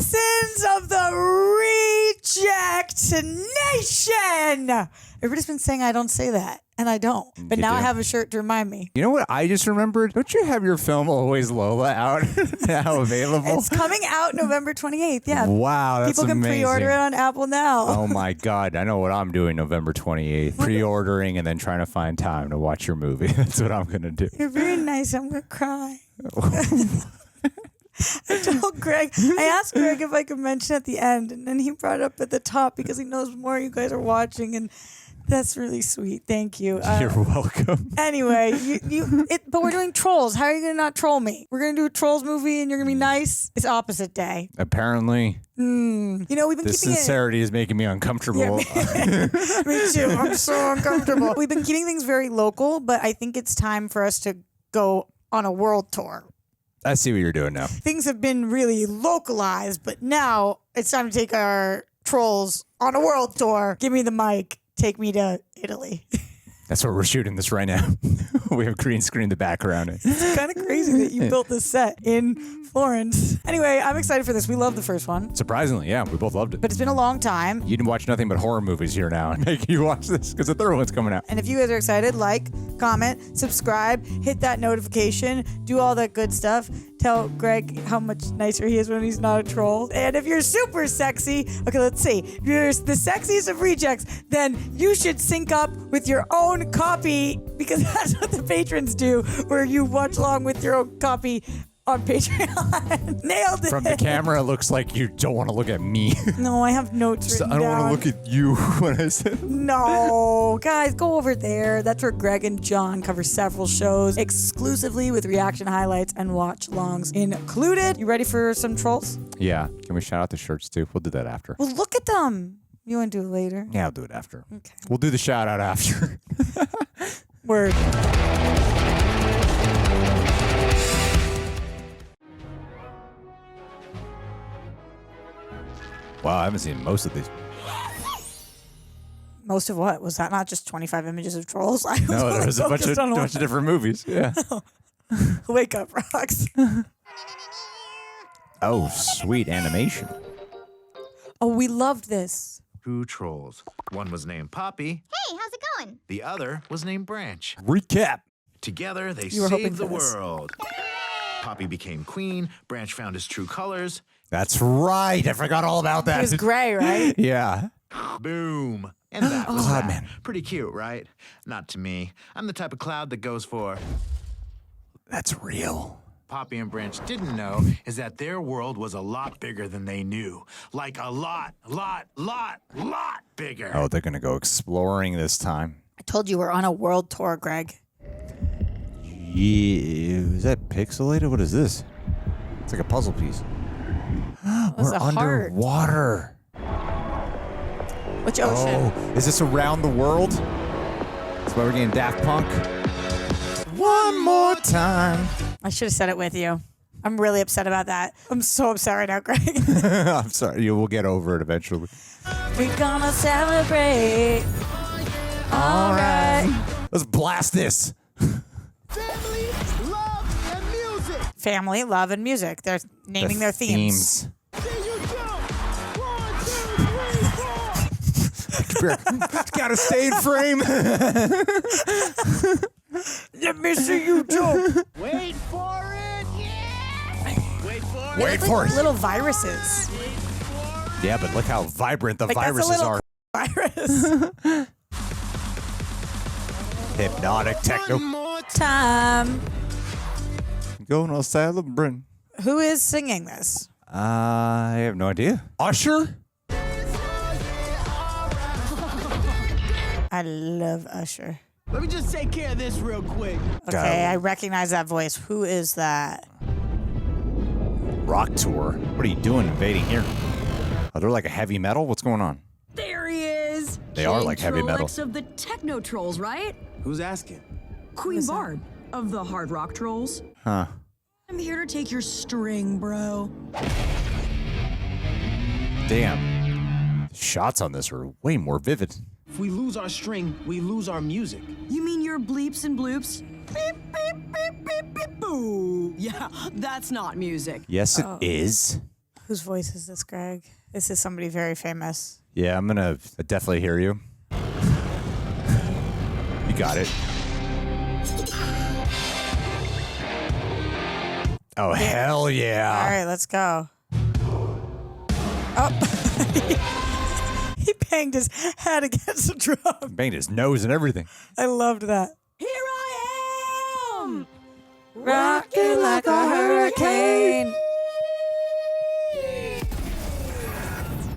citizens of the Reject Nation. Everybody's been saying I don't say that, and I don't. But You now I do. have a shirt to remind me. You know what I just remembered? Don't you have your film Always Lola out now available? It's coming out November 28th. Yeah. Wow, that's People can amazing. pre-order it on Apple now. Oh my God, I know what I'm doing November 28th. Pre-ordering and then trying to find time to watch your movie. That's what I'm going to do. You're very nice. I'm going to cry. I told Greg, I asked Greg if I could mention at the end, and then he brought it up at the top because he knows more you guys are watching, and that's really sweet. Thank you. You're welcome. Anyway, but we're doing Trolls. How are you going to not troll me? We're going to do a Trolls movie, and you're going to be nice. It's opposite day. Apparently. You know, we've been This keeping sincerity is making me uncomfortable. Yeah, me too. I'm so uncomfortable. We've been keeping things very local, but I think it's time for us to go on a world tour. I see what you're doing now. Things have been really localized, but now it's time to take our Trolls on a world tour. Give me the mic. Take me to Italy. That's where we're shooting this right now. We have green screen in the background. It's kind of crazy that you built this set in Florence. Anyway, I'm excited for this. We love the first one. Surprisingly, yeah, we both loved it. But it's been a long time. You didn't watch nothing but horror movies here now and make you watch this because the third one's coming out. And if you guys are excited, like, comment, subscribe, hit that notification, do all that good stuff. Tell Greg how much nicer he is when he's not a troll. And if you're super sexy, okay, let's see. If you're the sexiest of rejects, then you should sync up with your own copy because that's what the patrons do, where you watch along with your own copy on Patreon. Nailed it. From the camera, it looks like you don't want to look at me. No, I have notes written I don't down. want to look at you when I said. No, guys, go over there. That's where Greg and John cover several shows exclusively with reaction highlights and watch-alongs included. You ready for some trolls? Yeah. Can we shout out the shirts too? We'll do that after. Well, look at them. You want to do it later? Yeah, I'll do it after. Okay. We'll do the shout out after. Word. Wow, I haven't seen most of these. Most of what? Was that not just 25 images of trolls? I was No, there's a bunch focused on of different movies. Yeah. Wake up, Rox. Oh, sweet animation. Oh, we loved this. 2 trolls. One was named Poppy. Hey, how's it going? The other was named Branch. Recap. Together, they You were hoping saved the for this. world. Poppy became queen. Branch found his true colors. That's right. I forgot all about that. It was gray, right? Yeah. Boom. And that was Cloud that. Man. Pretty cute, right? Not to me. I'm the type of cloud that goes for. That's real. Poppy and Branch didn't know is that their world was a lot bigger than they knew. Like a lot bigger. Oh, they're going to go exploring this time. I told you we're on a world tour, Greg. Yeah. Is that pixelated? What is this? It's like a puzzle piece. It's We're a heart. underwater. Which ocean? Oh, is this around the world? That's why we're getting Daft Punk. One more time. I should have said it with you. I'm really upset about that. I'm so upset right now, Greg. I'm sorry. You will get over it eventually. We're gonna celebrate. All right. Let's blast this. Family, love, and music. Family, love, and music. They're naming their themes. See you jump. 1, 2, 3, 4. Gotta stay in frame. Let me see you jump. Wait for it. Yeah. Wait for it. Wait for it. Little viruses. Yeah, but look how vibrant the Like, that's a viruses little are. Virus. Hypnotic One techno. more Time. Gonna celebrate. Who is singing this? I have no idea. Usher? I love Usher. Let me just take care of this real quick. Okay, I recognize that voice. Who is that? Rock tour. What are you doing invading here? Are they like a heavy metal? What's going on? There he is. They are like heavy metal. Trollex of the Techno Trolls, right? Who's asking? Queen Barb of the Hard Rock Trolls. Huh. I'm here to take your string, bro. Damn. The shots on this are way more vivid. If we lose our string, we lose our music. You mean your bleeps and bloops? Beep, beep, beep, beep, beep, boo. Yeah, that's not music. Yes, it is. Whose voice is this, Greg? This is somebody very famous. Yeah, I'm gonna definitely hear you. You got it. Oh, hell yeah. All right, let's go. Oh. He banged his head against the drum. Banged his nose and everything. I loved that. Here I am! Rocking like a hurricane.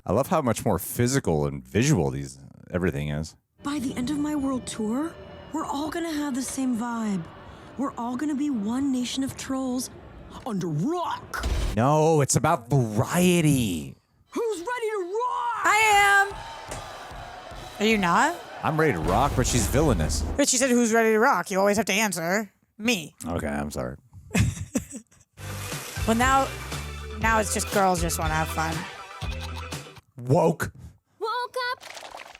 I love how much more physical and visual everything is. By the end of my world tour, we're all gonna have the same vibe. We're all gonna be one nation of trolls under rock. No, it's about variety. Who's ready to rock? I am. Are you not? I'm ready to rock, but she's villainous. But she said, who's ready to rock? You always have to answer. Me. Okay, I'm sorry. Well, now it's just girls just want to have fun. Woke. Woke up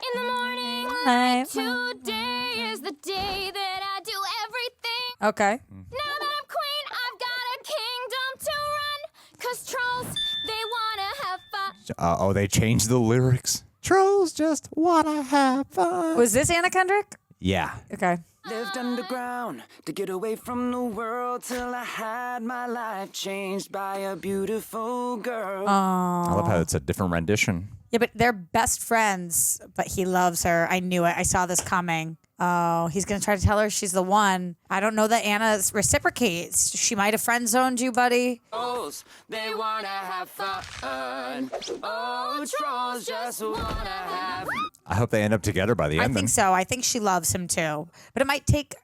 in the morning Light. like today is the day that I do everything. Okay. Now that I'm queen, I've got a kingdom to run. 'Cause trolls, they wanna have fun. Oh, they changed the lyrics. Trolls just wanna have fun. Was this Anna Kendrick? Yeah. Okay. Lived underground to get away from the world till I had my life changed by a beautiful girl. I love how it's a different rendition. Yeah, but they're best friends, but he loves her. I knew it. I saw this coming. Oh, he's going to try to tell her she's the one. I don't know that Anna reciprocates. She might have friend zoned you, buddy. Trolls, they wanna have fun. Oh, trolls just wanna have. I hope they end up together by the I end. think so. I think she loves him too. But it might take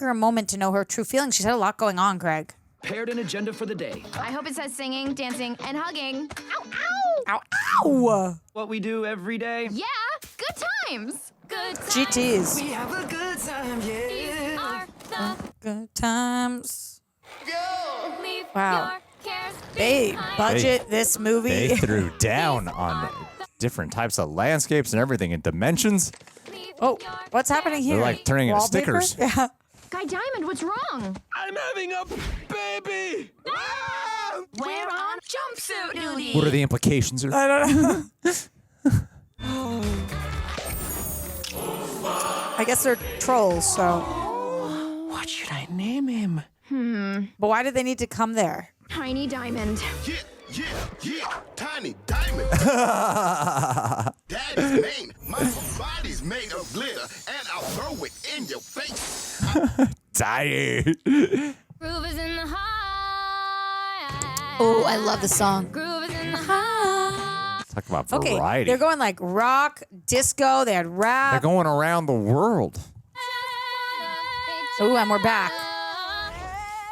her a moment to know her true feelings. She's had a lot going on, Greg. Paired an agenda for the day. I hope it says singing, dancing, and hugging. Ow, ow! Ow, ow! What we do every day. Yeah, good times. Good times. GTs. We have a good time, yeah. These are the Good times. leave Wow. your cares They behind. budget this movie. They threw down on different types of landscapes and everything and dimensions. Leave Oh, your what's happening here? They're like turning into Wallpaper? stickers. Yeah. Guy Diamond, what's wrong? I'm having a baby. We're on jumpsuit duty. What are the implications? I don't know. I guess they're trolls, so. What should I name him? But why did they need to come there? Tiny Diamond. Yeah, Tiny Diamond. Daddy's mane. My whole body's made of glitter, and I'll throw it in your face. Tiny. Groove is in the high. Oh, I love the song. Groove is in the high. Talk about Okay, variety. they're going like rock, disco, they had They're rap. going around the world. Ooh, and we're back.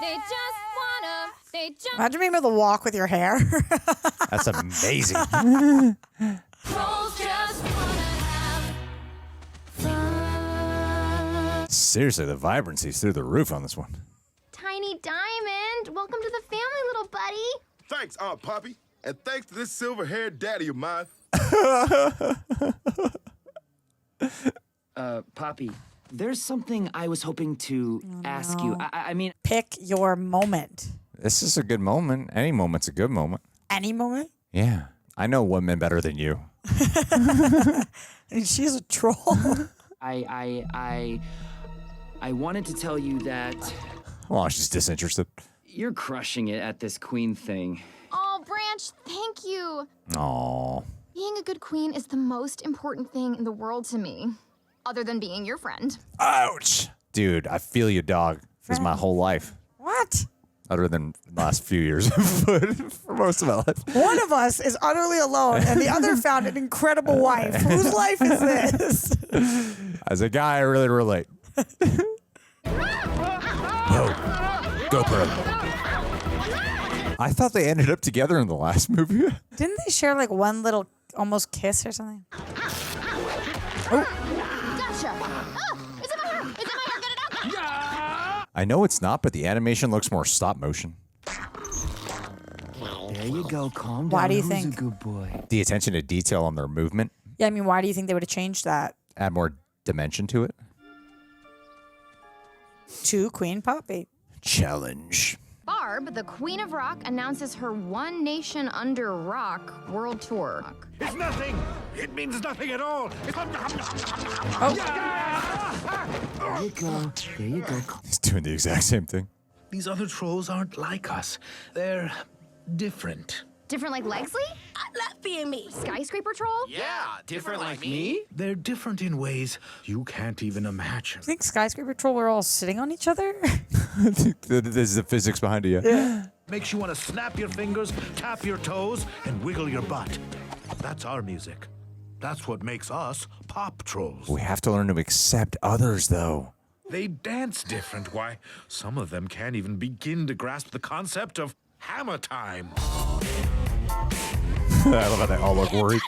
They just wanna. They just. Imagine being able to walk with your hair. That's amazing. Trolls just wanna have fun. Seriously, the vibrancy's through the roof on this one. Tiny Diamond, welcome to the family, little buddy. Thanks, Aunt Poppy, and thanks to this silver-haired daddy of mine. Poppy, there's something I was hoping to ask you. I mean, Pick your moment. This is a good moment. Any moment's a good moment. Any moment? Yeah. I know women better than you. And she's a troll. I wanted to tell you that Well, she's disinterested. you're crushing it at this queen thing. Oh, Branch, thank you. Aww. Being a good queen is the most important thing in the world to me, other than being your friend. Ouch. Dude, I feel you, dog. This is my whole life. What? Other than the last few years. But for most of my life. One of us is utterly alone, and the other found an incredible wife. Whose life is this? As a guy, I really relate. Whoa. GoPro. I thought they ended up together in the last movie. Didn't they share like one little almost kiss or something? Gotcha. Oh, it's in my hair. It's in my hair. Get it out. I know it's not, but the animation looks more stop motion. There you go. Calm down. Why do you Who's think? a good boy? The attention to detail on their movement, Yeah, I mean, why do you think they would have changed that add more dimension to it. to Queen Poppy? Challenge. Barb, the Queen of Rock, announces her One Nation Under Rock World Tour. It's nothing. It means nothing at all. There you go. There you go. He's doing the exact same thing. These other trolls aren't like us. They're different. Different like Legsley? I love being me. Skyscraper troll? Yeah, different like me? They're different in ways you can't even imagine. I think Skyscraper Troll were all sitting on each other. This is the physics behind it. Yeah. Makes you want to snap your fingers, tap your toes, and wiggle your butt. That's our music. That's what makes us pop trolls. We have to learn to accept others, though. They dance different. Why, some of them can't even begin to grasp the concept of hammer time. I love how they all look worried.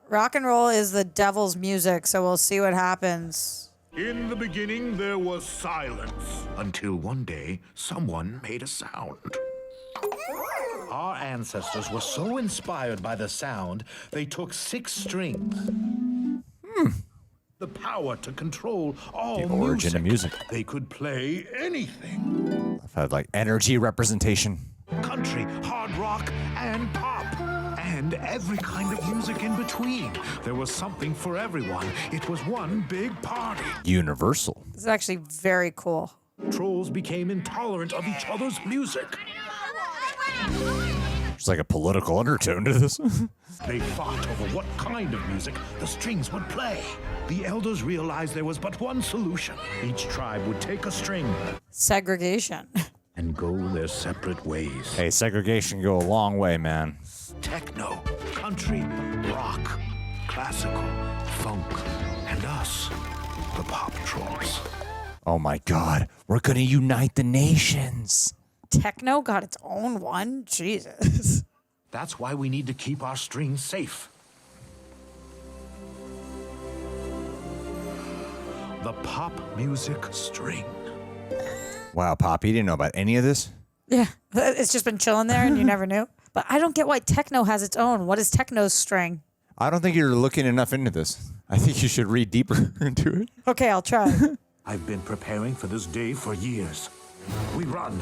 Rock and roll is the devil's music, so we'll see what happens. In the beginning, there was silence. Until one day, someone made a sound. Our ancestors were so inspired by the sound, they took 6 strings. The power to control all The origin of music. They could play anything. I've had like energy representation. Country, hard rock, and pop. And every kind of music in between. There was something for everyone. It was one big party. Universal. This is actually very cool. Trolls became intolerant of each other's music. There's like a political undertone to this. They fought over what kind of music the strings would play. The elders realized there was but one solution. Each tribe would take a string Segregation. and go their separate ways. Hey, segregation go a long way, man. Techno, country, rock, classical, funk, and us, the pop trolls. Oh my God, we're gonna unite the nations. Techno got its own one? Jesus. That's why we need to keep our strings safe. The pop music string. Wow, Poppy, you didn't know about any of this? Yeah. It's just been chilling there and you never knew. But I don't get why techno has its own. What is techno's string? I don't think you're looking enough into this. I think you should read deeper into it. Okay, I'll try. I've been preparing for this day for years. We run.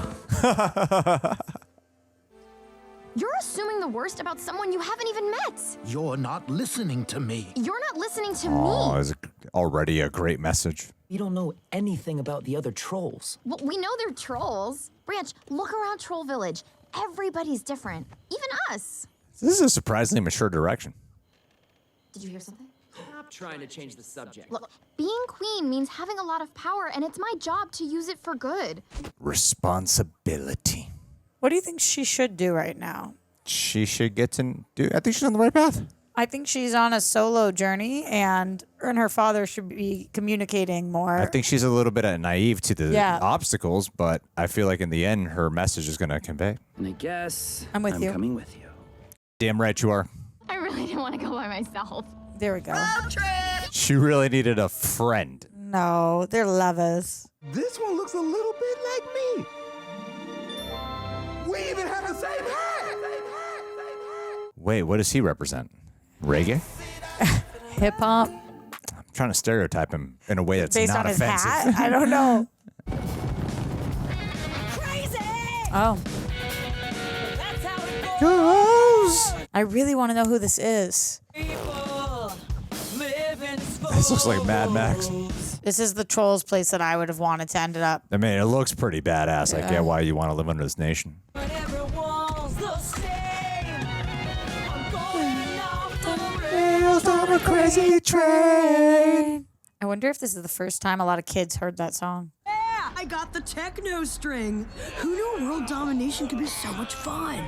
You're assuming the worst about someone you haven't even met. You're not listening to me. You're not listening to Oh, me. it's already a great message. You don't know anything about the other trolls. Well, we know they're trolls. Branch, look around Troll Village. Everybody's different. Even us. This is a surprisingly mature direction. Did you hear something? Stop trying to change the subject. Look, being queen means having a lot of power, and it's my job to use it for good. Responsibility. What do you think she should do right now? She should get to do. I think she's on the right path. I think she's on a solo journey, and her and her father should be communicating more. I think she's a little bit naive to the Yeah. obstacles, but I feel like in the end, her message is going to convey. And I guess I'm with you. coming with you. Damn right you are. I really didn't want to go by myself. There we go. She really needed a friend. No, they're lovers. This one looks a little bit like me. We even have the same hat. Wait, what does he represent? Reggae? Hip hop. I'm trying to stereotype him in a way that's Based not on his offensive. hat? I don't know. Oh. I really want to know who this is. This looks like Mad Max. This is the Trolls place that I would have wanted to end it up. I mean, it looks pretty badass. I get why you want to live under this nation. On a crazy train. I wonder if this is the first time a lot of kids heard that song. Yeah, I got the techno string. Who knew world domination could be so much fun?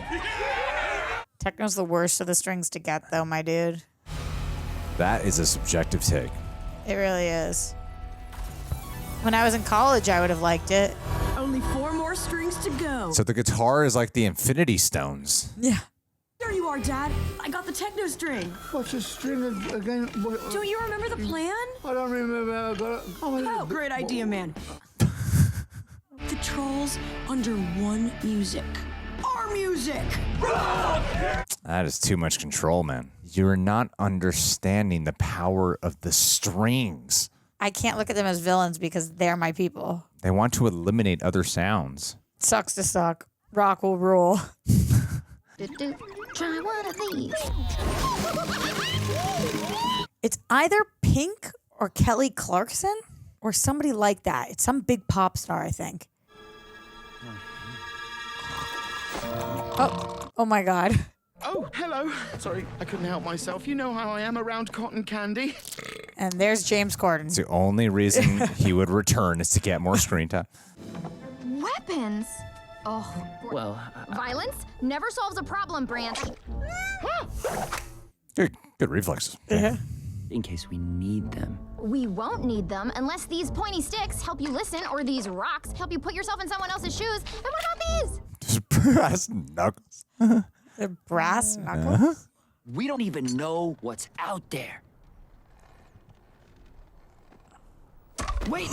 Techno's the worst of the strings to get, though, my dude. That is a subjective take. It really is. When I was in college, I would have liked it. Only 4 more strings to go. So the guitar is like the Infinity Stones. Yeah. There you are, Dad. I got the techno string. What's your string again? Don't you remember the plan? I don't remember. Oh, great idea, man. The trolls under one music. Our music! That is too much control, man. You're not understanding the power of the strings. I can't look at them as villains because they're my people. They want to eliminate other sounds. Sucks to suck. Rock will rule. Try one of these. It's either Pink or Kelly Clarkson or somebody like that. It's some big pop star, I think. Oh my God. Oh, hello. Sorry, I couldn't help myself. You know how I am around cotton candy. And there's James Corden. It's the only reason he would return is to get more screen time. Weapons? Oh, Well, violence never solves a problem, Branch. Good reflexes. Yeah. In case we need them. We won't need them unless these pointy sticks help you listen or these rocks help you put yourself in someone else's shoes. And what about these? Just brass knuckles. The brass knuckles. We don't even know what's out there. Wait,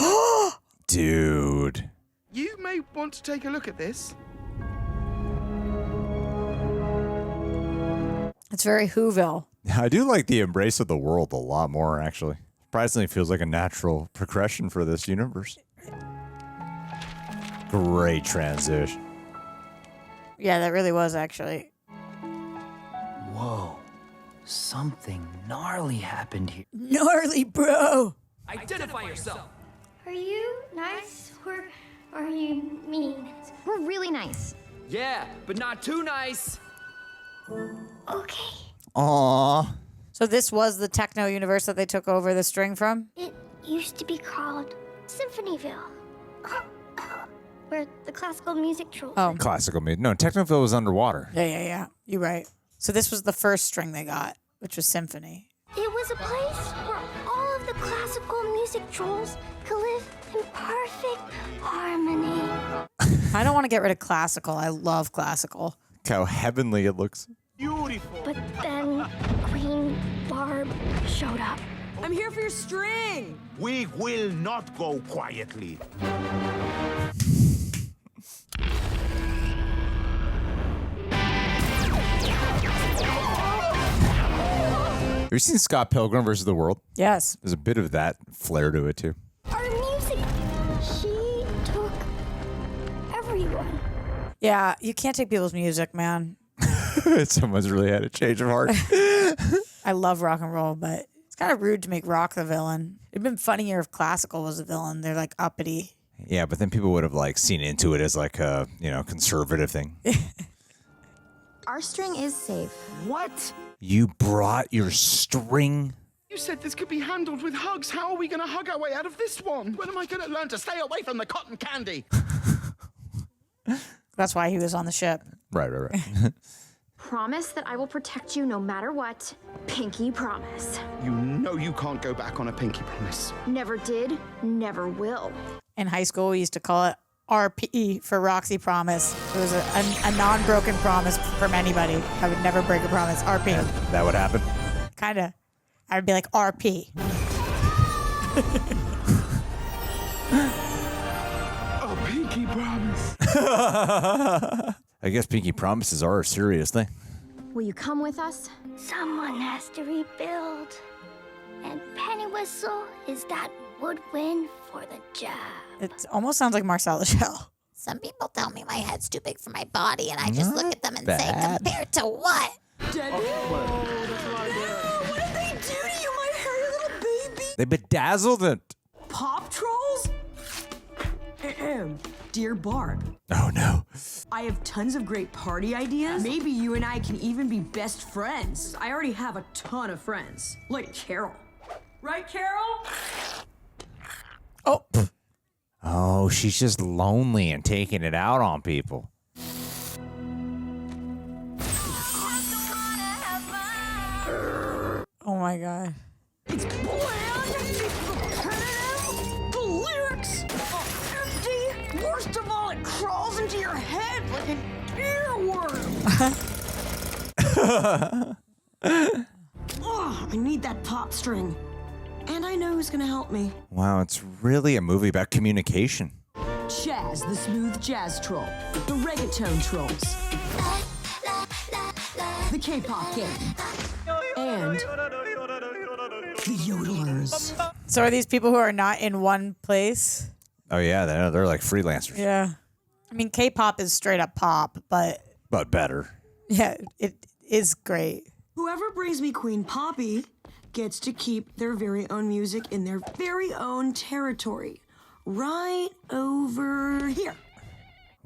Dude. You may want to take a look at this. It's very Whoville. I do like the embrace of the world a lot more, actually. Surprisingly, feels like a natural progression for this universe. Great transition. Yeah, that really was actually. Whoa. Something gnarly happened here. Gnarly, bro. identify yourself. Are you nice or are you mean? We're really nice. Yeah, but not too nice. Okay. Aww. So this was the Techno universe that they took over the string from? It used to be called Symphonyville. Where the classical music trolls. Oh. Classical music. No, Technoville was underwater. Yeah. You're right. So this was the first string they got, which was Symphony. It was a place where all of the classical music trolls could live in perfect harmony. I don't want to get rid of classical. I love classical. Look how heavenly it looks. But then Queen Barb showed up. I'm here for your string. We will not go quietly. Have you seen Scott Pilgrim versus the World? Yes. There's a bit of that flair to it, too. Our music. She took everyone. Yeah, you can't take people's music, man. Someone's really had a change of heart. I love rock and roll, but it's kind of rude to make rock the villain. It'd been funnier if classical was the villain. They're like uppity. Yeah, but then people would have like seen into it as like a, conservative thing. Our string is safe. What? You brought your string? You said this could be handled with hugs. How are we going to hug our way out of this one? When am I going to learn to stay away from the cotton candy? That's why he was on the ship. Right. Promise that I will protect you no matter what. Pinky promise. You know you can't go back on a pinky promise. Never did, never will. In high school, we used to call it RP for Roxy Promise. It was a non-broken promise from anybody. I would never break a promise. RP. That would happen. Kind of. I would be like, RP. Oh, pinky promise. I guess pinky promises are a serious thing. Will you come with us? Someone has to rebuild. And Penny Whistle is that woodwind for the job. It almost sounds like Marcel the Shell. Some people tell me my head's too big for my body, and I just look at them and say, bad. compared to what? What did they do to you, my hairy little baby? They bedazzled it. Pop trolls? Dear Barb, Oh, no. I have tons of great party ideas. Maybe you and I can even be best friends. I already have a ton of friends, like Carol. Right, Carol? Oh. Oh, she's just lonely and taking it out on people. Oh my God. It's bland, repetitive, the lyrics are empty. Worst of all, it crawls into your head like an earworm. Oh, I need that pop string. And I know who's gonna help me. Wow, it's really a movie about communication. Chaz, the smooth jazz troll. The reggaeton trolls. The K-pop gang. And the yodelers. So are these people who are not in one place? Oh, yeah, they're like freelancers. Yeah. I mean, K-pop is straight up pop, but better. yeah, it is great. Whoever brings me Queen Poppy gets to keep their very own music in their very own territory. Right over here.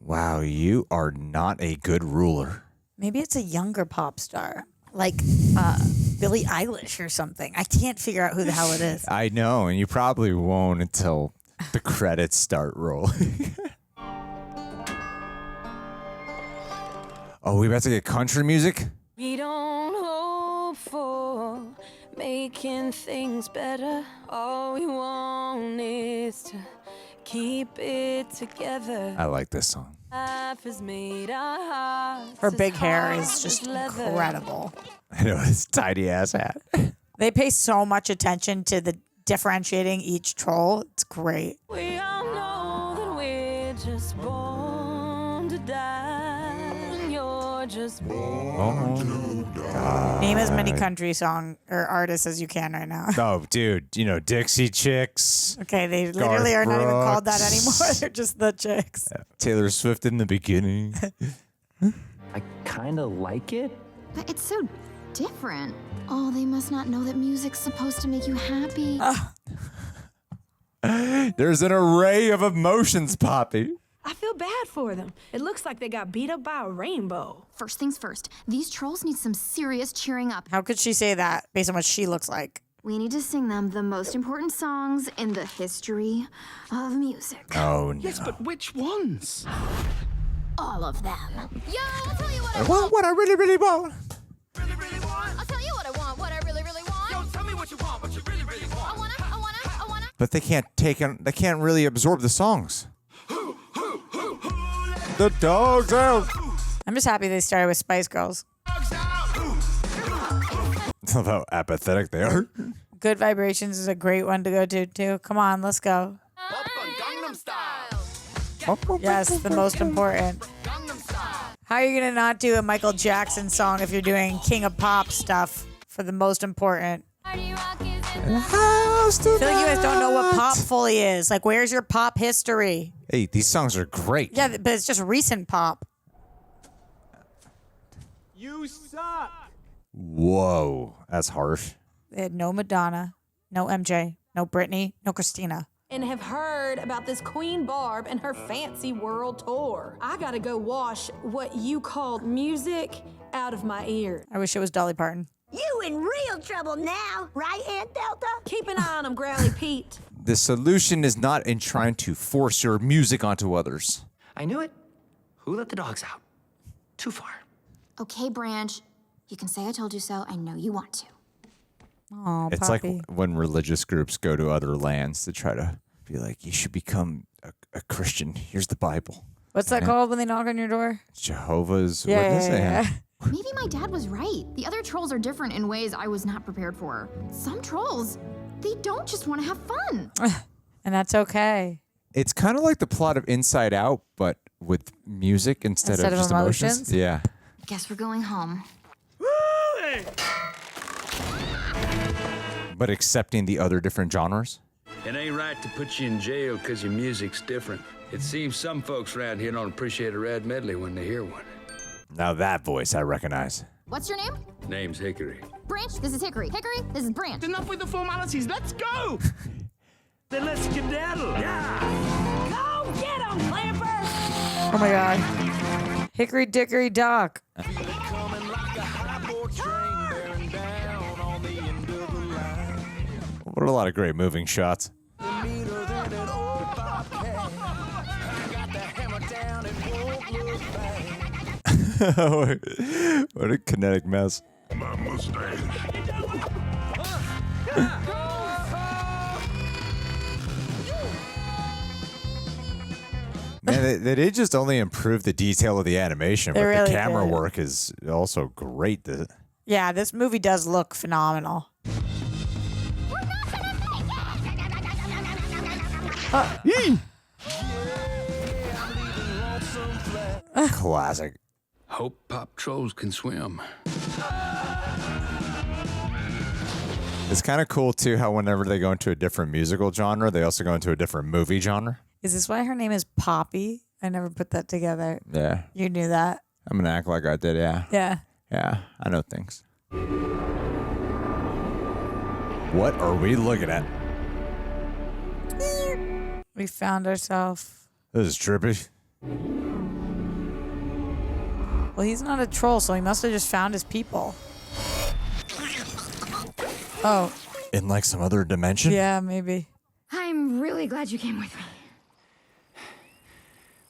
Wow, you are not a good ruler. Maybe it's a younger pop star, like Billie Eilish or something. I can't figure out who the hell it is. I know, and you probably won't until the credits start rolling. Oh, we about to get country music? We don't hope for making things better. All we want is to keep it together. I like this song. Life has made our hearts Her big as hair hard is just as leather. incredible. I know, this tiny ass hat. They pay so much attention to the differentiating each troll. It's great. We all know that we're just born to die. You're just born to die. Name as many country song or artists as you can right now. Oh, dude, you know, Dixie Chicks. Okay, they literally are not even called that anymore. They're just the Chicks. Taylor Swift in the beginning. I kind of like it. But it's so different. Oh, they must not know that music's supposed to make you happy. There's an array of emotions, Poppy. I feel bad for them. It looks like they got beat up by a rainbow. First things first, these trolls need some serious cheering up. How could she say that based on what she looks like? We need to sing them the most important songs in the history of music. Oh, no. Yes, but which ones? All of them. Yo, I'll tell you what I I want. want what I really, really want. I'll tell you what I want. What I really, really want. Yo, tell me what you want, what you really, really want. I wanna. But they can't really absorb the songs. The dog's out. I'm just happy they started with Spice Girls. Love how apathetic they are. Good Vibrations is a great one to go to, too. Come on, let's go. Yes, the most important. How are you going to not do a Michael Jackson song if you're doing King of Pop stuff for the most important? I feel like you guys don't know what pop fully is. Like, where's your pop history? Hey, these songs are great. Yeah, but it's just recent pop. You suck. Whoa, that's harsh. They had no Madonna, no MJ, no Britney, no Christina. And have heard about this Queen Barb and her fancy world tour. I gotta go wash what you called music out of my ear. I wish it was Dolly Parton. You in real trouble now, right, Aunt Delta? Keep an eye on him, Growly Pete. The solution is not in trying to force your music onto others. I knew it. Who let the dogs out? Too far. Okay, Branch. You can say I told you so. I know you want to. Oh, It's Poppy. like when religious groups go to other lands to try to be like, you should become a Christian. Here's the Bible. What's that called when they knock on your door? Jehovah's Yeah, Witness. yeah. Maybe my dad was right. The other trolls are different in ways I was not prepared for. Some trolls, they don't just want to have fun. And that's okay. It's kind of like the plot of Inside Out, but with music instead of just emotions. Yeah. Guess we're going home. But accepting the other different genres. It ain't right to put you in jail because your music's different. It seems some folks around here don't appreciate a rad medley when they hear one. Now that voice I recognize. What's your name? Name's Hickory. Branch, this is Hickory. Hickory, this is Branch. Enough with the formalities. Let's go! Then let's skedaddle. Yeah. Go get him, Clamper! Oh my God. Hickory Dickory Dock. What a lot of great moving shots. What a kinetic mess. My mustache. Man, they did just only improve the detail of the animation, They but really the camera did. work is also great. Yeah, this movie does look phenomenal. Classic. Hope pop trolls can swim. It's kind of cool, too, how whenever they go into a different musical genre, they also go into a different movie genre. Is this why her name is Poppy? I never put that together. Yeah. You knew that. I'm gonna act like I did. Yeah. Yeah. Yeah. I know things. What are we looking at? We found ourselves. This is trippy. Well, he's not a troll, so he must have just found his people. Oh. In like some other dimension? Yeah, maybe. I'm really glad you came with me.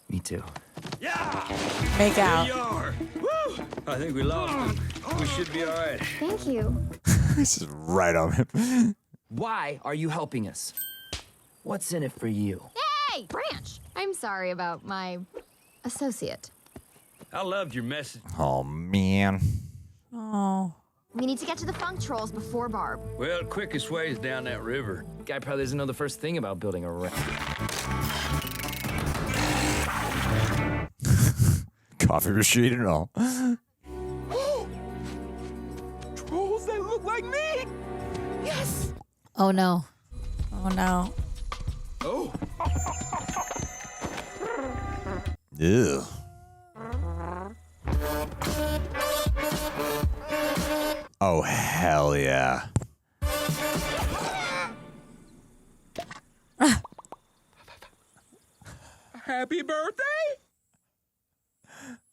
Me too. Make out. Here you are. Woo! I think we lost him. We should be all right. Thank you. This is right on him. Why are you helping us? What's in it for you? Hey, Branch! I'm sorry about my associate. I loved your message. Oh, man. Oh. We need to get to the funk trolls before Barb. Well, quickest way is down that river. Guy probably doesn't know the first thing about building a ramp. Coffee machine and all. Trolls that look like me! Yes! Oh, no. Oh, no. Oh. Ew. Oh, hell yeah. Happy birthday!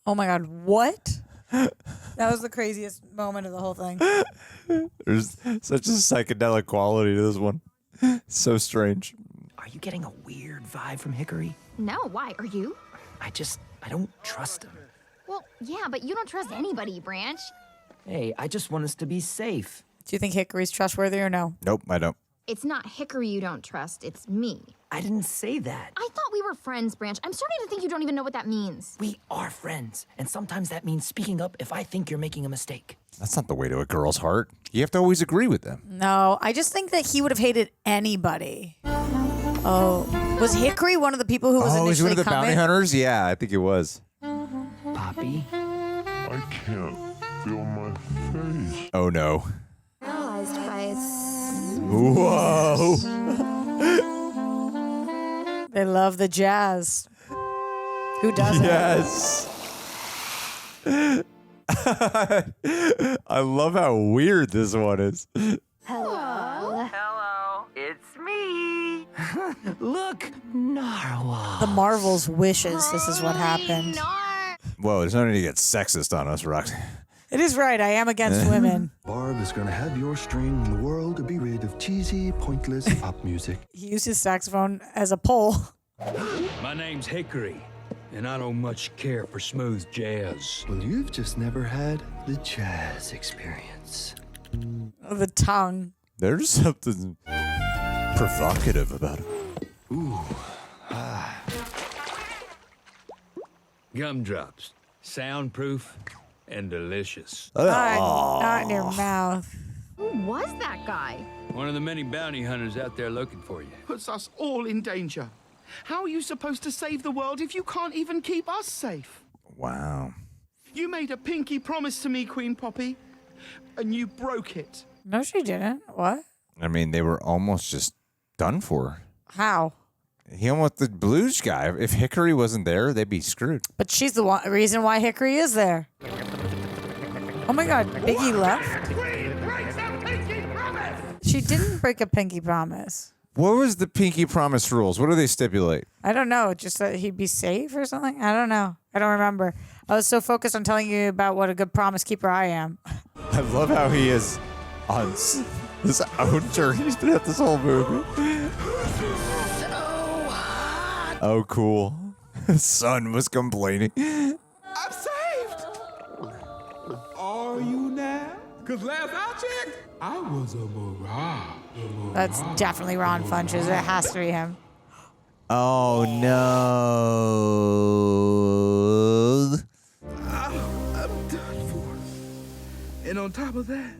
Oh my God, what? That was the craziest moment of the whole thing. There's such a psychedelic quality to this one. So strange. Are you getting a weird vibe from Hickory? No, why? Are you? I don't trust him. Well, yeah, but you don't trust anybody, Branch. Hey, I just want us to be safe. Do you think Hickory's trustworthy or no? Nope, I don't. It's not Hickory you don't trust, it's me. I didn't say that. I thought we were friends, Branch. I'm starting to think you don't even know what that means. We are friends, and sometimes that means speaking up if I think you're making a mistake. That's not the way to a girl's heart. You have to always agree with them. No, I just think that he would have hated anybody. Oh, was Hickory one of the people who was initially he's one of the bounty coming? hunters? Yeah, I think it was. Poppy? I can't feel my face. Oh, no. Paralyzed by its... Whoa. They love the jazz. Who doesn't? Yes. I love how weird this one is. Hello. Hello, it's me. Look, Narwhal. The Marvel's wishes this is what happened. Whoa, there's no need to get sexist on us, Roxy. It is right. I am against women. Barb is gonna have your string in the world to be rid of cheesy, pointless pop music. He used his saxophone as a pole. My name's Hickory, and I don't much care for smooth jazz. Well, you've just never had the jazz experience. The tongue. There's something provocative about it. Ooh. Gumdrops, soundproof and delicious. Not in your mouth. Who was that guy? One of the many bounty hunters out there looking for you. Puts us all in danger. How are you supposed to save the world if you can't even keep us safe? Wow. You made a pinky promise to me, Queen Poppy, and you broke it. No, she didn't. What? I mean, they were almost just done for. How? He almost the blues guy. If Hickory wasn't there, they'd be screwed. But she's the reason why Hickory is there. Oh my God, Biggie left. She didn't break a pinky promise. What was the pinky promise rules? What do they stipulate? I don't know. Just that he'd be safe or something? I don't know. I don't remember. I was so focused on telling you about what a good promise keeper I am. I love how he is on his own journey. He's been at this whole movie. Oh, cool. His son was complaining. I'm saved! Are you now? Because last I checked, I was a mirage. That's definitely Ron Funches. It has to be him. Oh, no. I'm done for. And on top of that,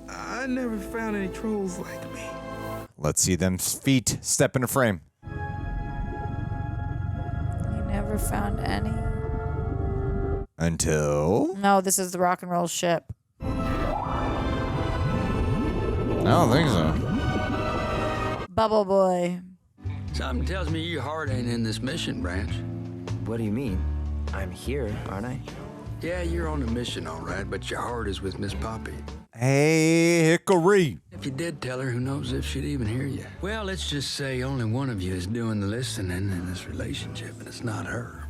I never found any trolls like me. Let's see them feet step into frame. You never found any? Until? No, this is the rock and roll ship. I don't think so. Bubble Boy. Something tells me your heart ain't in this mission, Branch. What do you mean? I'm here, aren't I? Yeah, you're on a mission, all right, but your heart is with Miss Poppy. Hey, Hickory. If you did tell her, who knows if she'd even hear you. Well, let's just say only one of you is doing the listening in this relationship, and it's not her.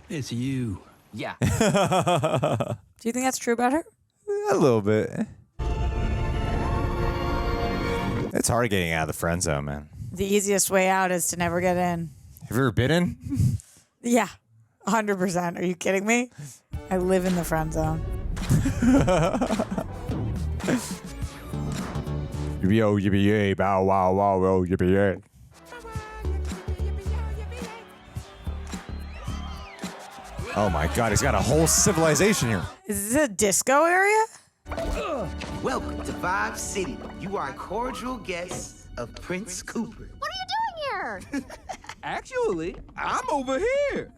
It's you. Yeah. Do you think that's true about her? A little bit. It's hard getting out of the friend zone, man. The easiest way out is to never get in. Have you ever been in? Yeah, 100%. Are you kidding me? I live in the friend zone. Yippee-yo, yippee-yay, bow, wow, wow, wow, yippee-yay. Oh my God, he's got a whole civilization here. Is this a disco area? Welcome to Vibe City. You are cordial guests of Prince Cooper. What are you doing here? Actually, I'm over here.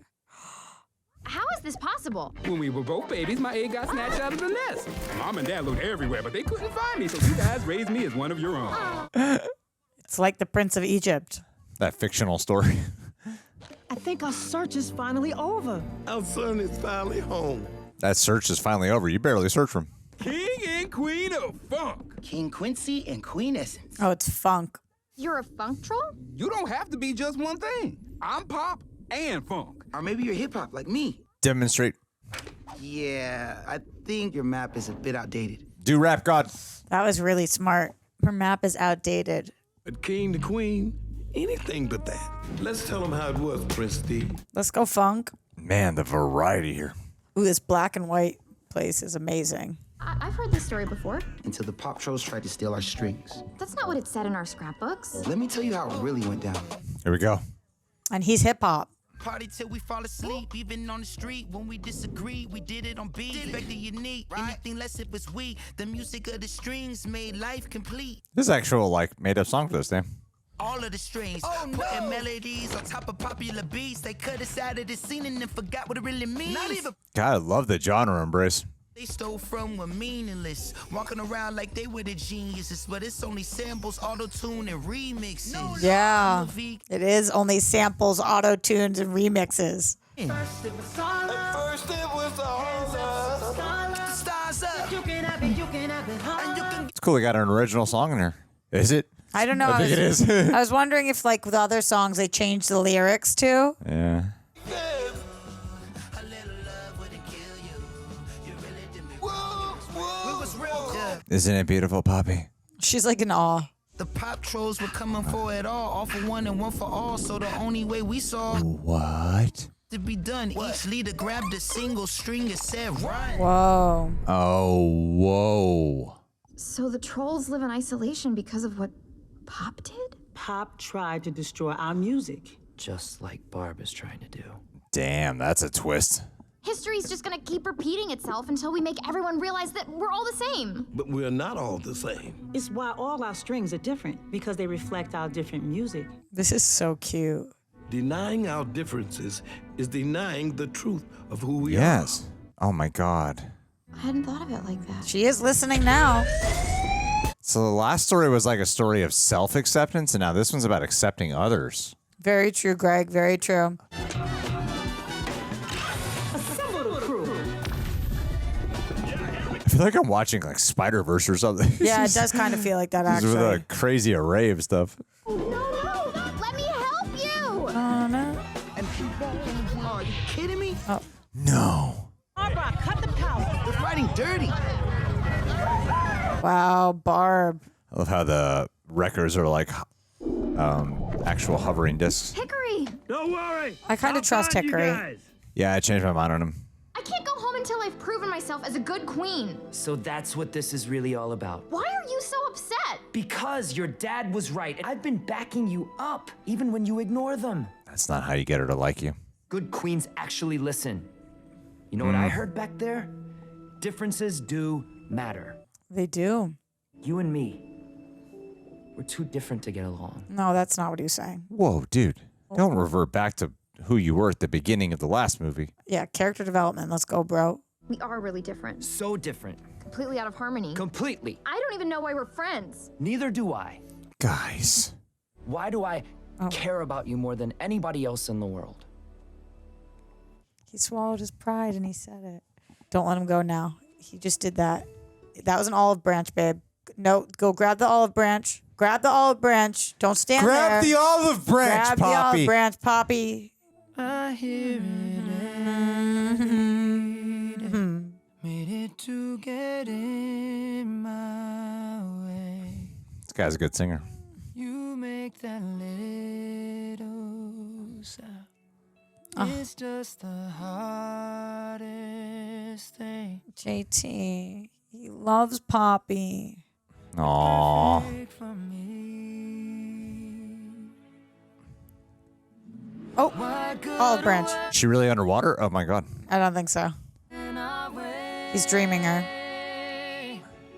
How is this possible? When we were both babies, my egg got snatched out of the nest. Mom and Dad looked everywhere, but they couldn't find me, so you guys raised me as one of your own. It's like the Prince of Egypt. That fictional story. I think our search is finally over. Our son is finally home. That search is finally over. You barely search for him. King and Queen of Funk. King Quincy and Queen Essence. Oh, it's funk. You're a funk troll? You don't have to be just one thing. I'm pop and funk. Or maybe you're hip-hop like me. Demonstrate. Yeah, I think your map is a bit outdated. Do rap god. That was really smart. Her map is outdated. But king to queen, anything but that. Let's tell them how it was, Prince D. Let's go funk. Man, the variety here. Ooh, this black and white place is amazing. I've heard this story before. Until the pop trolls tried to steal our strings. That's not what it said in our scrapbooks. Let me tell you how it really went down. Here we go. And he's hip hop. Party till we fall asleep, even on the street. When we disagree, we did it on beat. Respect the unique, anything less if it's weak. The music of the strings made life complete. This is actual, like, made-up song for this, damn. All of the strings, putting melodies on top of popular beats. They cut us out of the scene and then forgot what it really means. Not even God, I love the genre embrace. they stole from were meaningless. Walking around like they were the geniuses, but it's only samples, auto-tune, and remixes. Yeah, it is only samples, auto-tunes, and remixes. First it was all the stars up. You can have it, you can have it, and you can. It's cool they got an original song in here. Is it? I don't know. I think it is. I was wondering if, like, with other songs, they changed the lyrics too. Yeah. Isn't it beautiful, Poppy? She's like in awe. The pop trolls were coming for it all for one and one for all. So the only way we saw What? to be done, each leader grabbed a single string and said, run. Whoa. Oh, whoa. So the trolls live in isolation because of what Pop did? Pop tried to destroy our music. Just like Barb is trying to do. Damn, that's a twist. History's just gonna keep repeating itself until we make everyone realize that we're all the same. But we're not all the same. It's why all our strings are different, because they reflect our different music. This is so cute. Denying our differences is denying the truth of who we are. Yes. Oh my God. I hadn't thought of it like that. She is listening now. So the last story was like a story of self-acceptance, and now this one's about accepting others. Very true, Greg. Very true. I feel like I'm watching like Spider-Verse or something. Yeah, it does kind of feel like that, actually. With a crazy array of stuff. No, let me help you! Oh, no. Are you kidding me? Oh. No. Barbara, cut the power. They're fighting dirty. Wow, Barb. I love how the records are like actual hovering discs. Hickory! Don't worry. I kind of trust Hickory. Yeah, I changed my mind on him. I can't go home until I've proven myself as a good queen. So that's what this is really all about. Why are you so upset? Because your dad was right. I've been backing you up, even when you ignore them. That's not how you get her to like you. Good queens actually listen. You know what I heard back there? Differences do matter. They do. You and me, we're too different to get along. No, that's not what he's saying. Whoa, dude. Don't revert back to who you were at the beginning of the last movie. Yeah, character development. Let's go, bro. We are really different. So different. Completely out of harmony. Completely. I don't even know why we're friends. Neither do I. Guys. Why do I care about you more than anybody else in the world? He swallowed his pride and he said it. Don't let him go now. He just did that. That was an olive branch, babe. No, go grab the olive branch. Grab the olive branch. Don't stand there. Grab the olive branch, Grab Poppy. the olive branch, Poppy. I hear it. Made it to get in my way. This guy's a good singer. You make that little sound. Oh. It's just the hardest thing. JT, he loves Poppy. Aww. Oh, olive branch. She really underwater? Oh my god. I don't think so. He's dreaming her.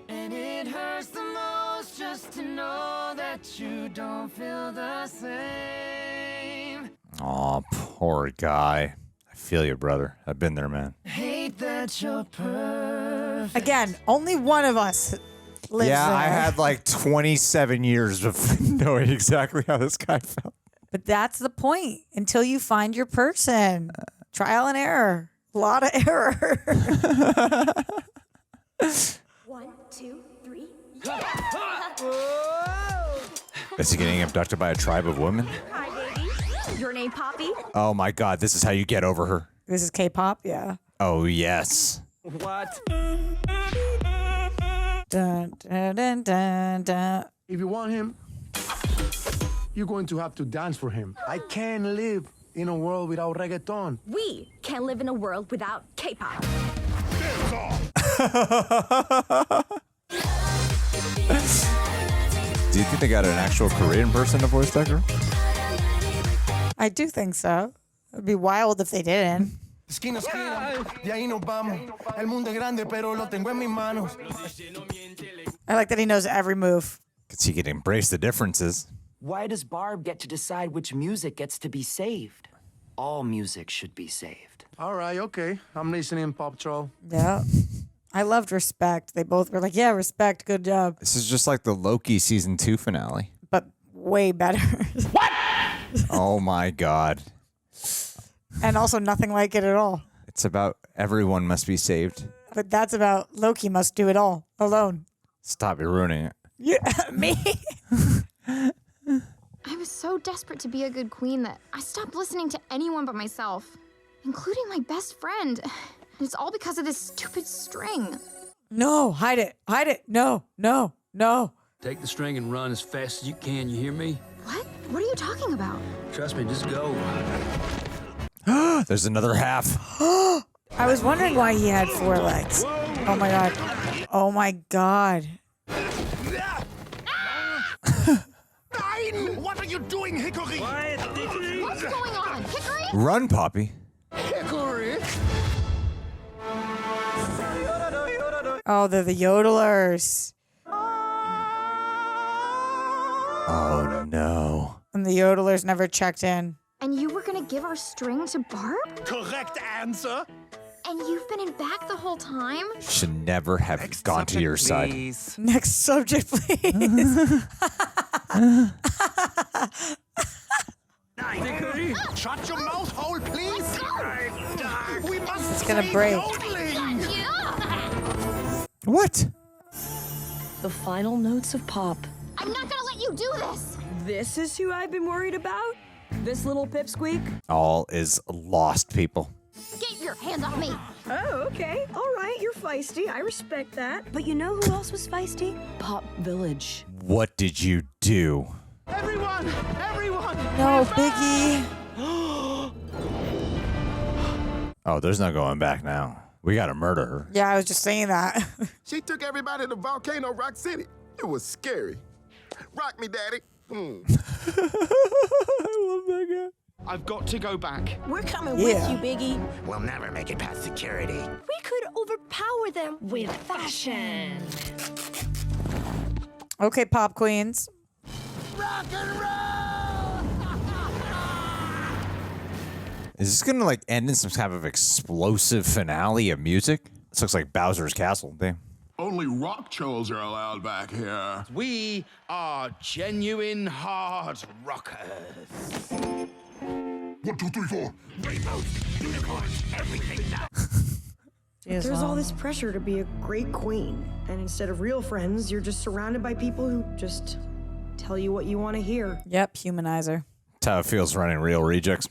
And it hurts the most just to know that you don't feel the same. Aw, poor guy. I feel you, brother. I've been there, man. Hate that you're perfect. Again, only one of us lives Yeah, there. I had like 27 years of knowing exactly how this guy felt. But that's the point. Until you find your person. Trial and error. A lot of error. 1, 2, 3. Is he getting abducted by a tribe of women? Hi, baby. Your name Poppy? Oh my god, this is how you get over her. This is K-pop, yeah. Oh, yes. What? Dun, dun, dun, dun, dun. If you want him, you're going to have to dance for him. I can't live in a world without reggaeton. We can't live in a world without K-pop. Do you think they got an actual Korean person to voice that girl? I do think so. It'd be wild if they didn't. Esquina, esquina, de ahí nos vamos. El mundo es grande, pero lo tengo en mis manos. I like that he knows every move. Because he can embrace the differences. Why does Barb get to decide which music gets to be saved? All music should be saved. All right, okay. I'm listening, Pop Troll. Yeah. I loved Respect. They both were like, yeah, Respect, good job. This is just like the Loki season 2 finale. But way better. Oh my god. And also nothing like it at all. It's about everyone must be saved. But that's about Loki must do it all alone. Stop, you're ruining it. Yeah, me? I was so desperate to be a good queen that I stopped listening to anyone but myself, including my best friend. And it's all because of this stupid string. No, hide it. Hide it. No, no, no. Take the string and run as fast as you can, you hear me? What? What are you talking about? Trust me, just go. There's another half. I was wondering why he had 4 legs. Oh my god. Oh my god. Nein! What are you doing, Hickory? What's going on? Hickory? Run, Poppy. Hickory? Oh, they're the yodelers. Oh no. And the yodelers never checked in. And you were gonna give our string to Barb? Correct answer. And you've been in back the whole time? Should never have gone to your side. Next subject, please. Shut your mouth hole, please. We must It's gonna save break. yodeling. What? The final notes of Pop. I'm not gonna let you do this! This is who I've been worried about? This little pipsqueak? All is lost, people. Get your hands off me! Oh, okay. All right, you're feisty. I respect that. But you know who else was feisty? Pop Village. What did you do? Everyone! Everyone! No, Biggie. Oh, there's no going back now. We gotta murder her. Yeah, I was just saying that. She took everybody to Volcano Rock City. It was scary. Rock me, Daddy. I love that guy. I've got to go back. We're coming Yeah. with you, Biggie. We'll never make it past security. We could overpower them with fashion. Okay, Pop Queens. Rock and roll! Is this gonna like end in some type of explosive finale of music? This looks like Bowser's Castle. Damn. Only rock trolls are allowed back here. We are genuine hard rockers. 1, 2, 3, 4. Rainbows, unicorns, everything now. There's all this pressure to be a great queen, and instead of real friends, you're just surrounded by people who just tell you what you want to hear. Yep, humanizer. That's how it feels running Real Rejects.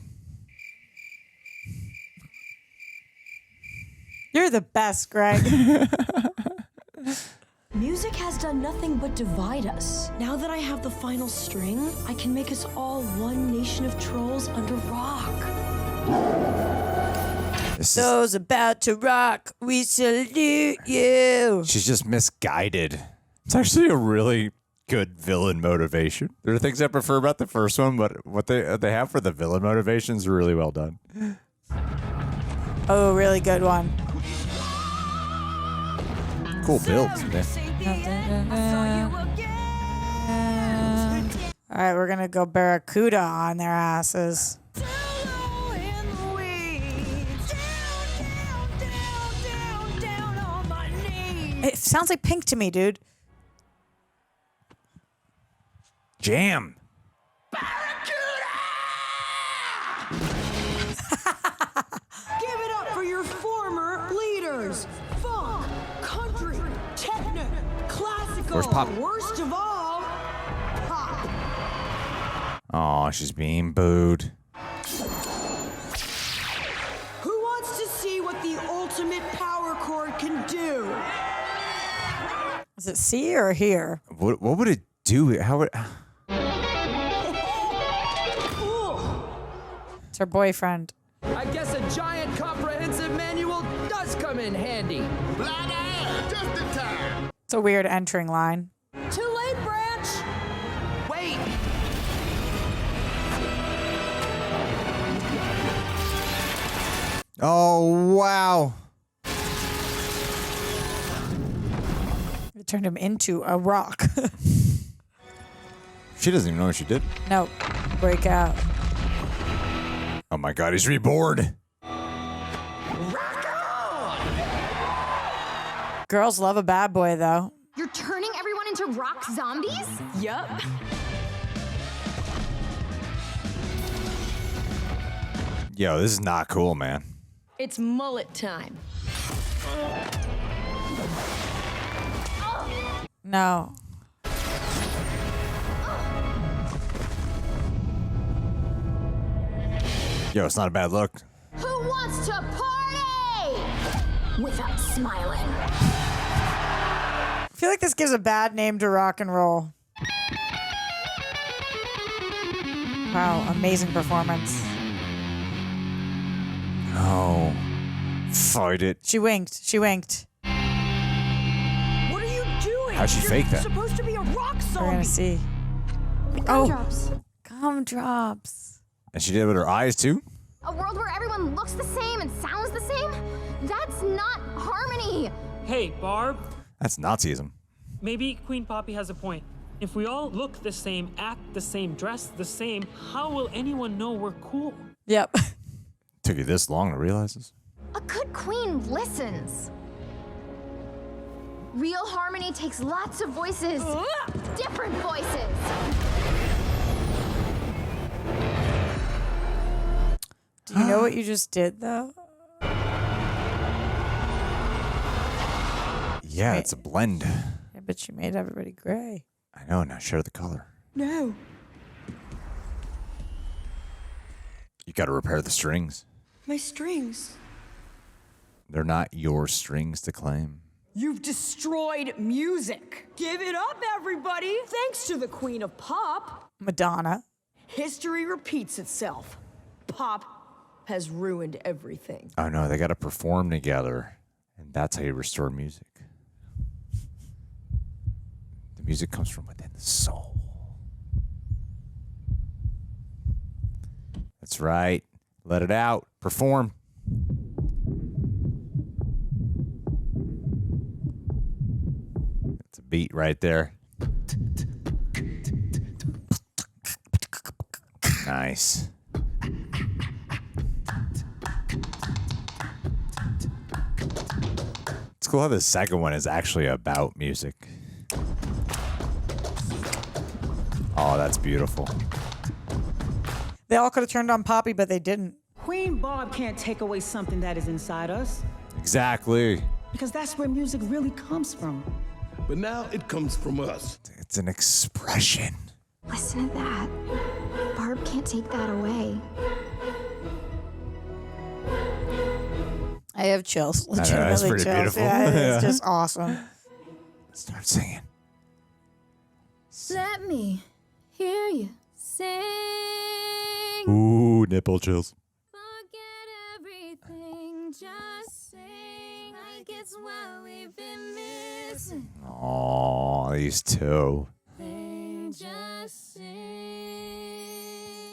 You're the best, Greg. Music has done nothing but divide us. Now that I have the final string, I can make us all one nation of trolls under rock. Those about to rock, we salute you. She's just misguided. It's actually a really good villain motivation. There are things I prefer about the first one, but what they have for the villain motivation is really well done. Oh, really good one. Cool builds, man. All right, we're gonna go Barracuda on their asses. It sounds like Pink to me, dude. Jam. Give it up for your former leaders. Funk, country, techno, classical. Where's Pop? Worst of all, pop. Oh, she's being booed. Who wants to see what the ultimate power chord can do? Is it C or here? What would it do? How would? It's her boyfriend. I guess a giant comprehensive manual does come in handy. Just in time. It's a weird entering line. Too late, Branch. Wait. Oh, wow. It turned him into a rock. She doesn't even know what she did. Nope. Break out. Oh my God, he's reborn. Girls love a bad boy, though. You're turning everyone into rock zombies? Yup. Yo, this is not cool, man. It's mullet time. No. Yo, it's not a bad look. Who wants to party? Without smiling. I feel like this gives a bad name to rock and roll. Wow, amazing performance. Oh, fight it. She winked. She winked. What are you doing? How'd she fake that? You're supposed to be a rock zombie. We're gonna see. Gumdrops. Gumdrops. And she did it with her eyes too? A world where everyone looks the same and sounds the same? That's not harmony. Hey, Barb. That's Nazism. Maybe Queen Poppy has a point. If we all look the same, act the same, dress the same, how will anyone know we're cool? Yep. Took you this long to realize this? A good queen listens. Real harmony takes lots of voices. Different voices. Do you know what you just did, though? Yeah, it's a blend. I bet you made everybody gray. I know, now share the color. No. You gotta repair the strings. My strings. They're not your strings to claim. You've destroyed music. Give it up, everybody. Thanks to the Queen of Pop. Madonna. History repeats itself. Pop has ruined everything. Oh no, they gotta perform together. And that's how you restore music. The music comes from within the soul. That's right. Let it out. Perform. That's a beat right there. Nice. It's cool how the second one is actually about music. Oh, that's beautiful. They all could have turned on Poppy, but they didn't. Queen Barb can't take away something that is inside us. Exactly. Because that's where music really comes from. But now it comes from us. It's an expression. Listen to that. Barb can't take that away. I have chills. I know, that's pretty chills. beautiful. Yeah, Yeah. it's just awesome. Start singing. Let me hear you sing. Ooh, nipple chills. Everything, just sing like it's what we've been missing. Oh, these two. Just sing.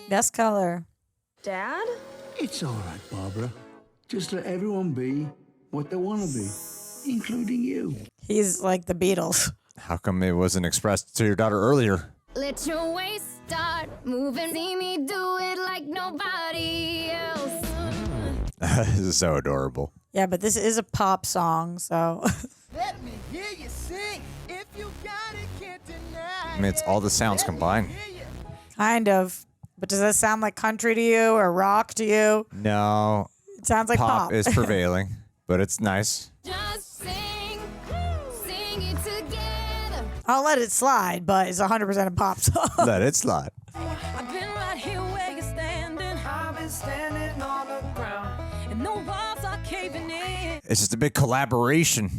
Best color. Dad? It's all right, Barbara. Just let everyone be what they want to be, including you. He's like the Beatles. How come it wasn't expressed to your daughter earlier? Let your waist start moving. See me do it like nobody else. This is so adorable. Yeah, but this is a pop song, so. Let me hear you sing. If you got it, can't deny. I mean, it's all the sounds combined. Kind of. But does that sound like country to you or rock to you? No. It sounds like pop. is prevailing, but it's nice. Just sing, sing it together. I'll let it slide, but it's 100% a pop song. Let it slide. I've been right here where you're standing. I've been standing on the ground, and the walls are caving in. It's just a big collaboration.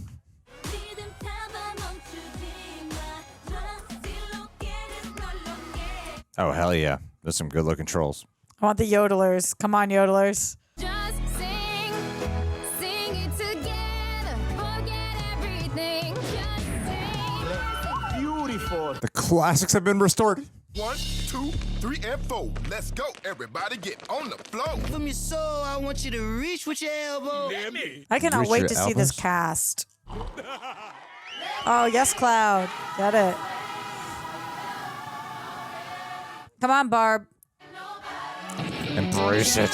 Oh, hell yeah. There's some good looking trolls. I want the yodelers. Come on, yodelers. Just sing, sing it together. Forget everything. Just sing. Beautiful. The classics have been restored. 1, 2, 3, and 4. Let's go. Everybody get on the floor. From your soul, I want you to reach with your elbow. I cannot Reach wait your to see this elbows. cast. Oh, yes, Cloud. Get it. Come on, Barb. Embrace it.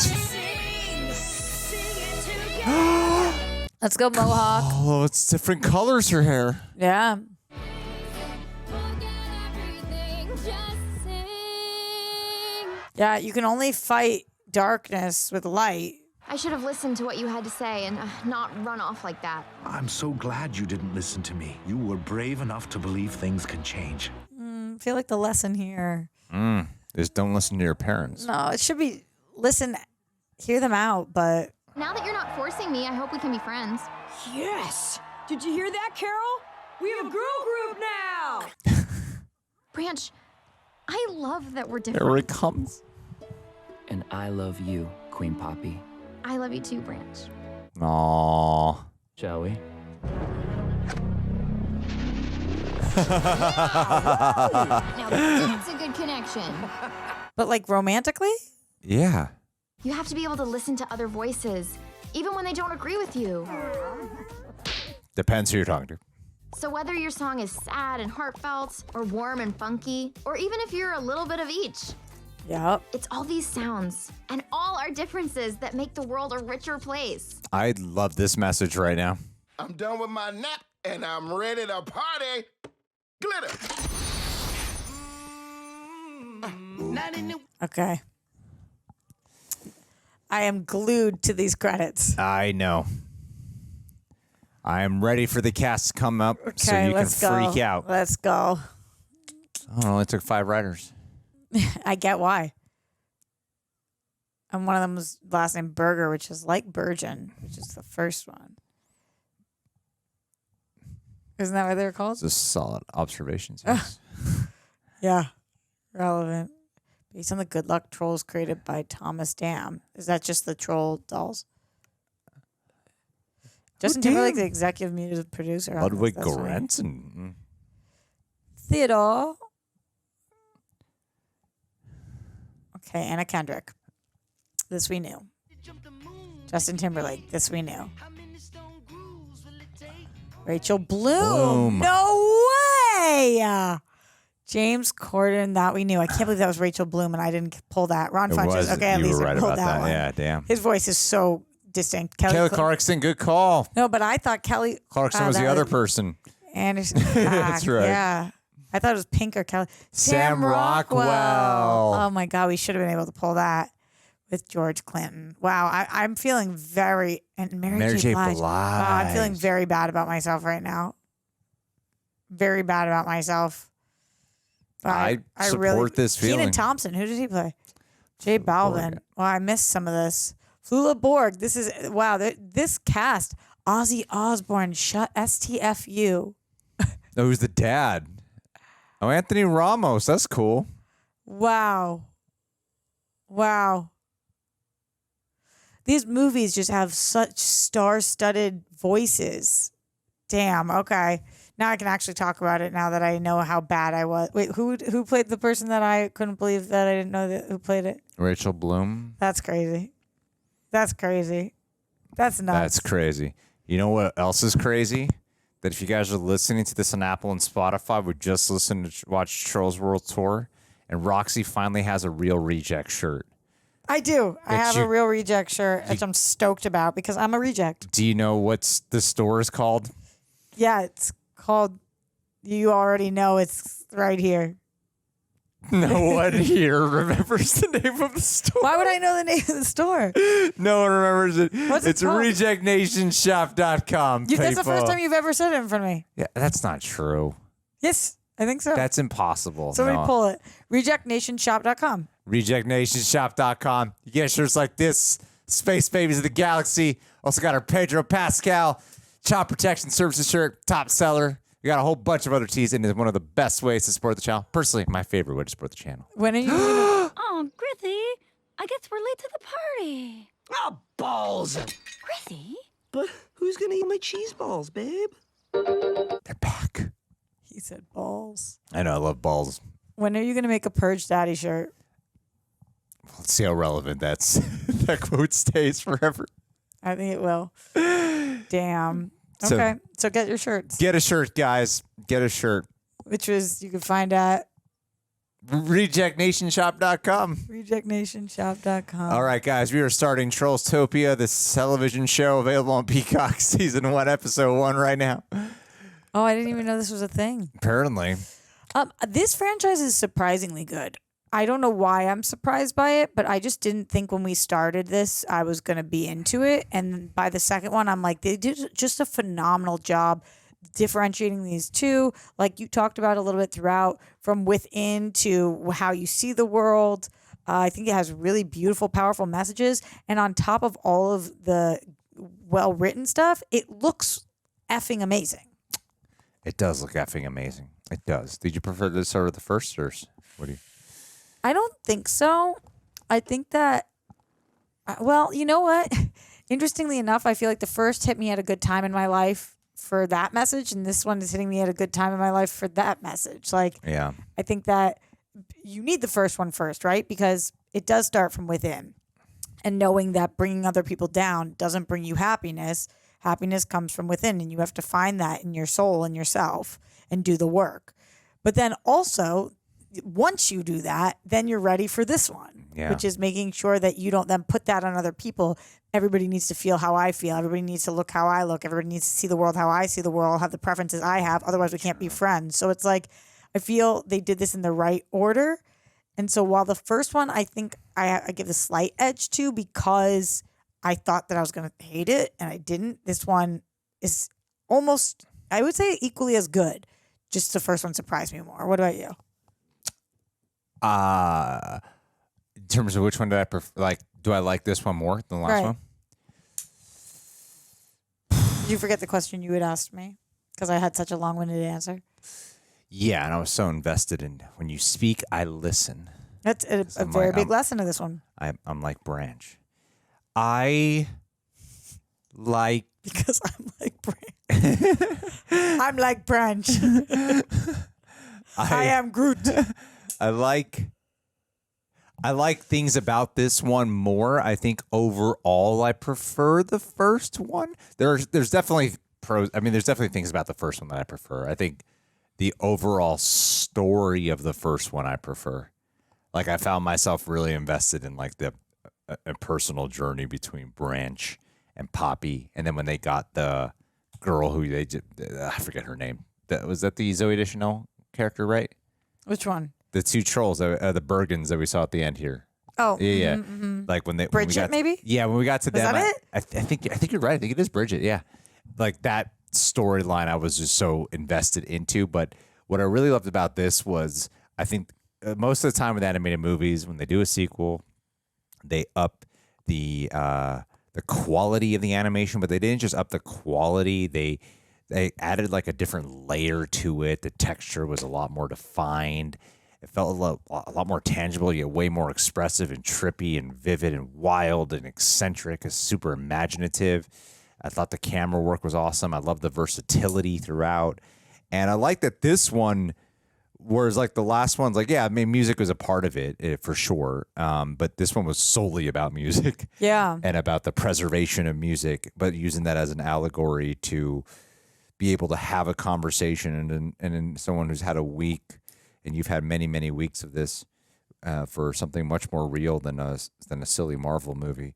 Let's go, Mohawk. Oh, it's different colors, her hair. Yeah. Yeah, you can only fight darkness with light. I should have listened to what you had to say and not run off like that. I'm so glad you didn't listen to me. You were brave enough to believe things can change. I feel like the lesson here. Just don't listen to your parents. No, it should be listen, hear them out, but Now that you're not forcing me, I hope we can be friends. Yes! Did you hear that, Carol? We have a girl group now! Branch, I love that we're different. Here it comes. And I love you, Queen Poppy. I love you too, Branch. Aww. Shall we? Now that's a good connection. But like romantically? Yeah. You have to be able to listen to other voices, even when they don't agree with you. Depends who you're talking to. So whether your song is sad and heartfelt, or warm and funky, or even if you're a little bit of each, Yep. it's all these sounds and all our differences that make the world a richer place. I love this message right now. I'm done with my nap and I'm ready to party. Glitter. Okay. I am glued to these credits. I know. I am ready for the cast to come up so Okay, you can let's go. freak out. Let's go. Oh, it only took 5 writers. I get why. And one of them was last name Berger, which is like Burgeon, which is the first one. Isn't that what they're called? Just solid observations. Yes. Yeah. Relevant. Based on the Good Luck Trolls created by Thomas Dam. Is that just the troll dolls? Justin Timberlake, the executive music producer. on this, Ludwig that's right. Göransson. Theodore. Okay, Anna Kendrick. This we knew. Justin Timberlake. This we knew. Rachel Bloom. Bloom. No way. James Corden. That we knew. I can't believe that was Rachel Bloom and I didn't pull that. Ron It Funches. was. Okay, at You least were I right pulled about that. one. Yeah, damn. His voice is so distinct. Kelly Clarkson, good call. No, but I thought Kelly Clarkson was the other person. Anderson. That's right. Yeah. I thought it was Pink or Kelly. Sam Rockwell. Oh my God, we should have been able to pull that with George Clinton. Wow, I'm feeling very and Mary J. Blige. Wow, I'm feeling very bad about myself right now. Very bad about myself. I support this feeling. Kenan Thompson, who did he play? J Balvin. Well, I missed some of this. Flula Borg. This is wow. This cast: Ozzy Osbourne, STFU. Oh, who's the dad? Oh, Anthony Ramos. That's cool. Wow. These movies just have such star-studded voices. Damn. Okay. Now I can actually talk about it now that I know how bad I was. Wait, who played the person that I couldn't believe that I didn't know who played it? Rachel Bloom. That's crazy. That's nuts. That's crazy. You know what else is crazy? That if you guys are listening to this on Apple and Spotify, we just listened to watch Trolls World Tour, and Roxy finally has a Real Reject shirt. I do. I have a Real Reject shirt, which I'm stoked about because I'm a reject. Do you know what the store is called? Yeah, it's called, you already know, it's right here. No one here remembers the name of the store. Why would I know the name of the store? No one remembers it. What's it it's called? rejectnationshop.com. That's the first time you've ever said it in front of me. Yeah, that's not true. Yes, I think so. That's impossible. Somebody pull it. Rejectnationshop.com. Rejectnationshop.com. You get shirts like this. Space Babies of the Galaxy. Also got our Pedro Pascal Child Protection Services shirt. Top seller. We got a whole bunch of other tees, and it's one of the best ways to support the channel. Personally, my favorite way to support the channel. When are you Oh, Grithy, I guess we're late to the party. Oh, balls. Grithy? But who's gonna eat my cheese balls, babe? They're back. He said balls. I know, I love balls. When are you going to make a Purge Daddy shirt? Let's see how relevant that quote stays forever. I think it will. Damn. Okay, so get your shirts. Get a shirt, guys. Get a shirt. Which was, you can find at rejectnationshop.com. Rejectnationshop.com. All right, guys, we are starting Trollstopia, this television show available on Peacock Season 1, Episode 1 right now. Oh, I didn't even know this was a thing. Apparently. This franchise is surprisingly good. I don't know why I'm surprised by it, but I just didn't think when we started this I was going to be into it. And by the second one, I'm like, they did just a phenomenal job differentiating these two. Like you talked about a little bit throughout, from within to how you see the world. I think it has really beautiful, powerful messages. And on top of all of the well-written stuff, it looks effing amazing. It does look effing amazing. It does. Did you prefer this over the first, or what do you? I don't think so. I think that, well, you know what? Interestingly enough, I feel like the first hit me at a good time in my life for that message, and this one is hitting me at a good time in my life for that message. Like, yeah, I think that you need the first one first, right? Because it does start from within, and knowing that bringing other people down doesn't bring you happiness. Happiness comes from within, and you have to find that in your soul and yourself and do the work. But then also, once you do that, then you're ready for this one, which is making sure that you don't then put that on other people. Everybody needs to feel how I feel. Everybody needs to look how I look. Everybody needs to see the world how I see the world, have the preferences I have. Otherwise, we can't be friends. So it's like, I feel they did this in the right order. And so while the first one, I think I give a slight edge to because I thought that I was going to hate it and I didn't. This one is almost, I would say, equally as good. Just the first one surprised me more. What about you? In terms of which one did I prefer? Like, do I like this one more than the last one? Did you forget the question you had asked me? Because I had such a long-winded answer. Yeah, and I was so invested in when you speak, I listen. That's a very big lesson of this one. I'm like Branch. I like... Because I'm like Branch. I'm like Branch. I am Groot. I like things about this one more. I think overall I prefer the first one. There's definitely pros. I mean, there's definitely things about the first one that I prefer. I think the overall story of the first one I prefer. Like, I found myself really invested in like a personal journey between Branch and Poppy, and then when they got the girl who they did, I forget her name. Was that the Zoe Deschanel character, right? Which one? The two trolls, the Bergens that we saw at the end here. Oh, yeah. mm-hmm. Like when they Bridget, maybe. Yeah, when we got to Was them, that it? I think you're right. I think it is Bridget. Yeah, like that storyline, I was just so invested into. But what I really loved about this was, I think most of the time with animated movies, when they do a sequel, they up the quality of the animation, but they didn't just up the quality. They added like a different layer to it. The texture was a lot more defined. It felt a lot more tangible, yet way more expressive and trippy and vivid and wild and eccentric and super imaginative. I thought the camera work was awesome. I love the versatility throughout. And I like that this one, whereas like the last one's like, yeah, I mean, music was a part of it for sure. But this one was solely about music. Yeah. And about the preservation of music, but using that as an allegory to be able to have a conversation. And in someone who's had a week, and you've had many, many weeks of this for something much more real than a silly Marvel movie.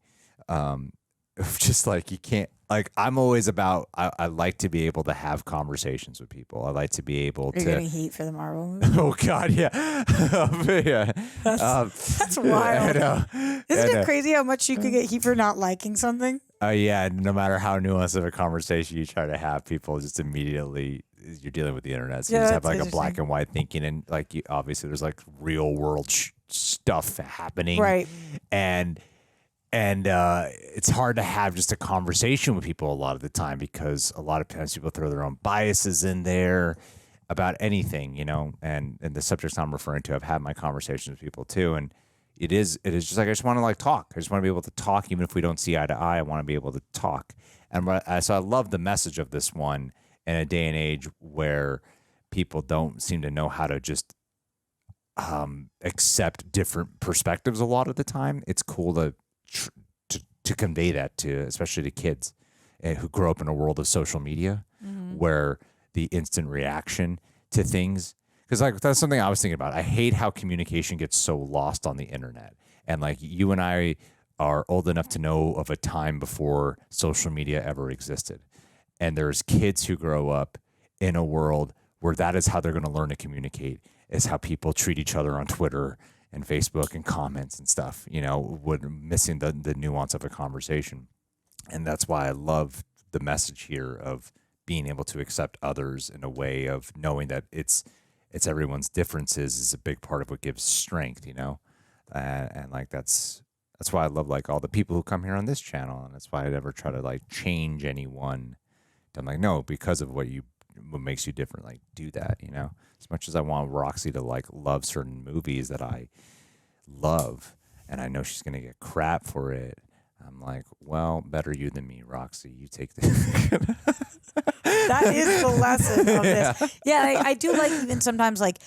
Just like you can't, like I'm always about, I like to be able to have conversations with people. I like to be able to. You're getting heat for the Marvel movie? Oh God, yeah. Yeah. That's wild. I know. Isn't it crazy how much you could get heat for not liking something? Yeah, no matter how nuanced of a conversation you try to have, people just immediately, you're dealing with the internet, so you just have like a black and white thinking, and like obviously there's like real world stuff happening, right? And it's hard to have just a conversation with people a lot of the time, because a lot of times people throw their own biases in there about anything, you know. And the subjects I'm referring to, I've had my conversations with people too, and it is just like I just want to like talk. I just want to be able to talk, even if we don't see eye to eye. I want to be able to talk, and so I love the message of this one in a day and age where people don't seem to know how to just accept different perspectives a lot of the time. It's cool to convey that to, especially to kids who grow up in a world of social media, where the instant reaction to things, because like that's something I was thinking about. I hate how communication gets so lost on the internet, and like you and I are old enough to know of a time before social media ever existed, and there's kids who grow up in a world where that is how they're going to learn to communicate, is how people treat each other on Twitter and Facebook and comments and stuff, you know, missing the nuance of a conversation. And that's why I love the message here of being able to accept others in a way of knowing that it's everyone's differences is a big part of what gives strength, you know? And like, that's why I love like all the people who come here on this channel. And that's why I never try to like change anyone. I'm like, no, because of what makes you different, like do that, you know? As much as I want Roxy to like love certain movies that I love, and I know she's going to get crap for it, I'm like, well, better you than me, Roxy. You take the... That is the lesson of this. Yeah, I do like even sometimes like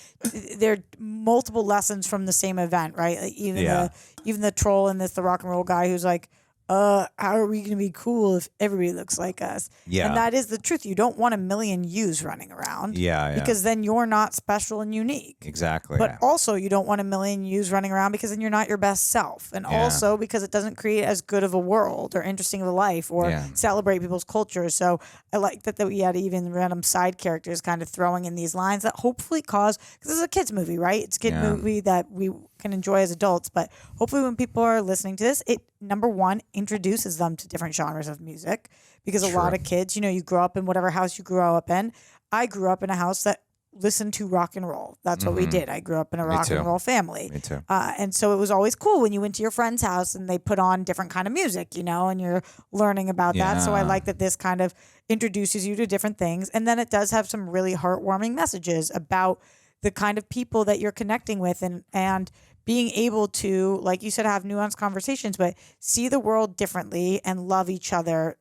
there are multiple lessons from the same event, right? Like even the troll in this, the rock and roll guy who's like, how are we going to be cool if everybody looks like us? Yeah. And that is the truth. You don't want a million yous running around. Yeah. Because then you're not special and unique. Exactly. But also you don't want a million yous running around, because then you're not your best self. And also because it doesn't create as good of a world or interesting of a life or celebrate people's culture. So I like that we had even random side characters kind of throwing in these lines that hopefully cause, because this is a kid's movie, right? It's a kid movie that we can enjoy as adults, but hopefully when people are listening to this, it, number one, introduces them to different genres of music, because a lot of kids, you know, you grow up in whatever house you grow up in. I grew up in a house that listened to rock and roll. That's what we did. I grew up in a rock and roll family. Me too. And so it was always cool when you went to your friend's house and they put on different kind of music, you know, and you're learning about that. So I like that this kind of introduces you to different things. And then it does have some really heartwarming messages about the kind of people that you're connecting with, and being able to, like you said, have nuanced conversations, but see the world differently and love each other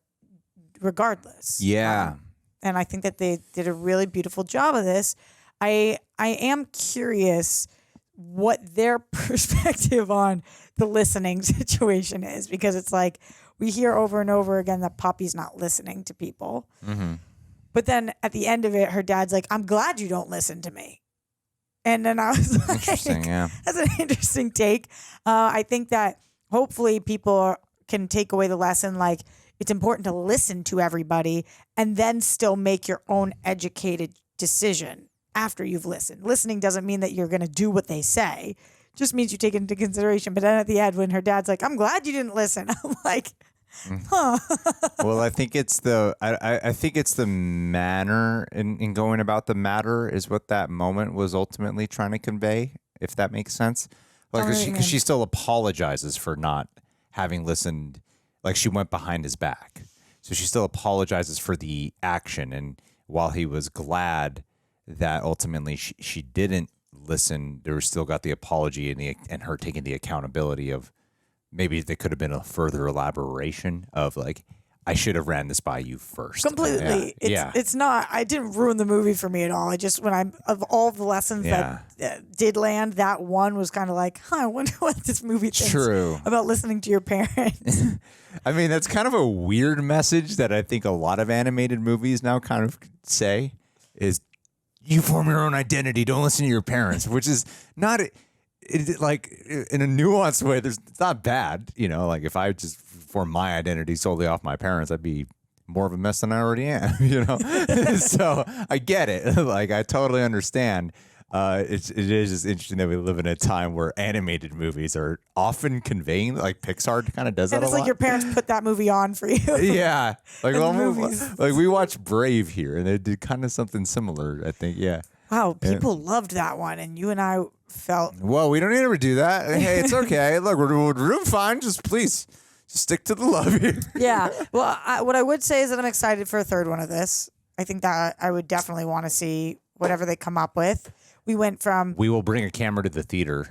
regardless. Yeah. And I think that they did a really beautiful job of this. I am curious what their perspective on the listening situation is, because it's like we hear over and over again that Poppy's not listening to people. But then at the end of it, her dad's like, I'm glad you don't listen to me. And then I was like, interesting, yeah. That's an interesting take. I think that hopefully people can take away the lesson, like, it's important to listen to everybody and then still make your own educated decision after you've listened. Listening doesn't mean that you're going to do what they say. It just means you take it into consideration. But then at the end, when her dad's like, I'm glad you didn't listen. I'm like, huh. Well, I think it's the I think it's the manner in going about the matter is what that moment was ultimately trying to convey, if that makes sense. Like, because she still apologizes for not having listened. Like, she went behind his back. So she still apologizes for the action. And while he was glad that ultimately she didn't listen, there was still got the apology and her taking the accountability of maybe there could have been a further elaboration of like, I should have ran this by you first. Completely. It's not, I didn't ruin the movie for me at all. I just, of all the lessons that did land, that one was kind of like, I wonder what this movie thinks about listening to your parents. I mean, that's kind of a weird message that I think a lot of animated movies now kind of say is, you form your own identity, don't listen to your parents, which is not, like, in a nuanced way, it's not bad. You know, like if I just form my identity solely off my parents, I'd be more of a mess than I already am, you know? So I get it. Like, I totally understand. It is just interesting that we live in a time where animated movies are often conveying, like Pixar kind of does that a lot. And it's like your parents put that movie on for you. Yeah. Like, like we watched Brave here, and they did kind of something similar, I think. Yeah. Wow, people loved that one, and you and I felt... Well, we don't need to ever do that. Hey, it's okay. Look, we're doing fine. Just please, just stick to the love here. Yeah. Well, what I would say is that I'm excited for a third one of this. I think that I would definitely want to see whatever they come up with. We went from... We will bring a camera to the theater.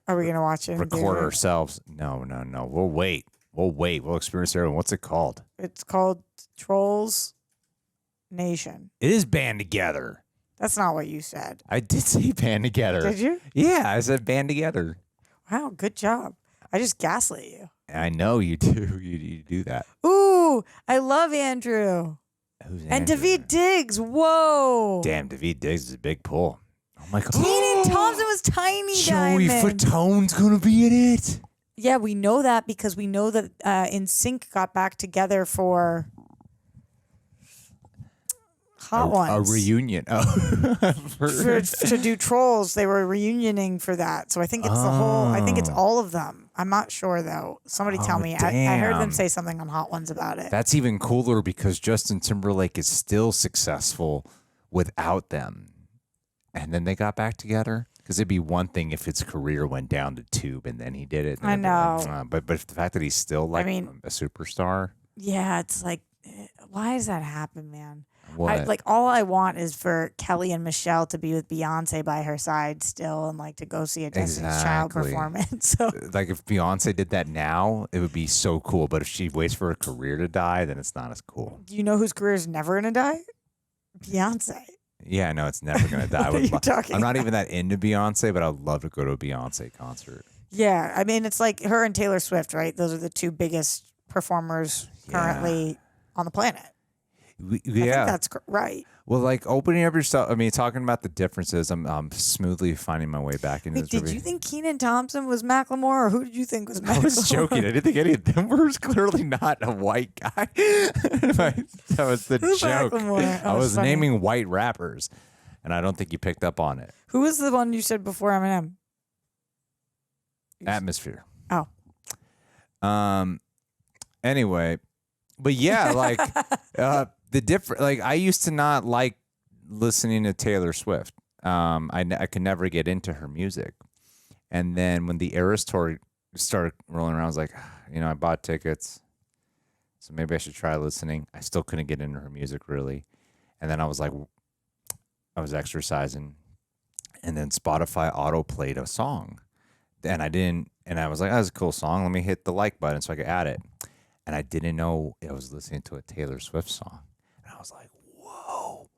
Are we going to watch it? Record ourselves. No. We'll wait. We'll experience everyone. What's it called? It's called Trolls Nation. It is Band Together. That's not what you said. I did say Band Together. Did you? Yeah, I said Band Together. Wow, good job. I just gaslit you. I know you do. You do that. Ooh, I love Andrew. Who's Andrew? And David Diggs. Whoa. Damn, David Diggs is a big pull. Oh my God. Kenan Thompson was Tiny Joey Diamond. Fatone's going to be in it. Yeah, we know that because we know that NSYNC got back together for Hot Ones. A reunion. To do Trolls. They were reunioning for that. So I think it's the whole, I think it's all of them. I'm not sure though. Somebody tell me. I heard them say something on Hot Ones about it. That's even cooler because Justin Timberlake is still successful without them. And then they got back together. Because it'd be one thing if his career went down the tube and then he did it. I know. But the fact that he's still like a superstar. Yeah, it's like, why does that happen, man? What? All I want is for Kelly and Michelle to be with Beyonce by her side still and like to go see a Destiny's Child performance. So, like if Beyonce did that now, it would be so cool. But if she waits for her career to die, then it's not as cool. Do you know whose career is never going to die? Beyonce. Yeah, no, it's never going to die. I'm not even that into Beyonce, but I'd love to go to a Beyonce concert. Yeah, I mean, it's like her and Taylor Swift, right? Those are the two biggest performers currently on the planet. Yeah, I think that's right. Well, like opening up yourself. I mean, talking about the differences. I'm smoothly finding my way back into this movie. Did you think Kenan Thompson was Macklemore, or who did you think was Macklemore? I was joking. I didn't think any of them were clearly not a white guy. That was the joke. I was naming white rappers, and I don't think you picked up on it. Who was the one you said before Eminem? Atmosphere. Oh. Anyway, but yeah, like the different. Like I used to not like listening to Taylor Swift. I could never get into her music, and then when the Eras tour started rolling around, I was like, I bought tickets, so maybe I should try listening. I still couldn't get into her music really, and then I was like, I was exercising, and then Spotify auto played a song, and I didn't, and I was like, that's a cool song. Let me hit the like button so I could add it, and I didn't know I was listening to a Taylor Swift song, and I was like, whoa.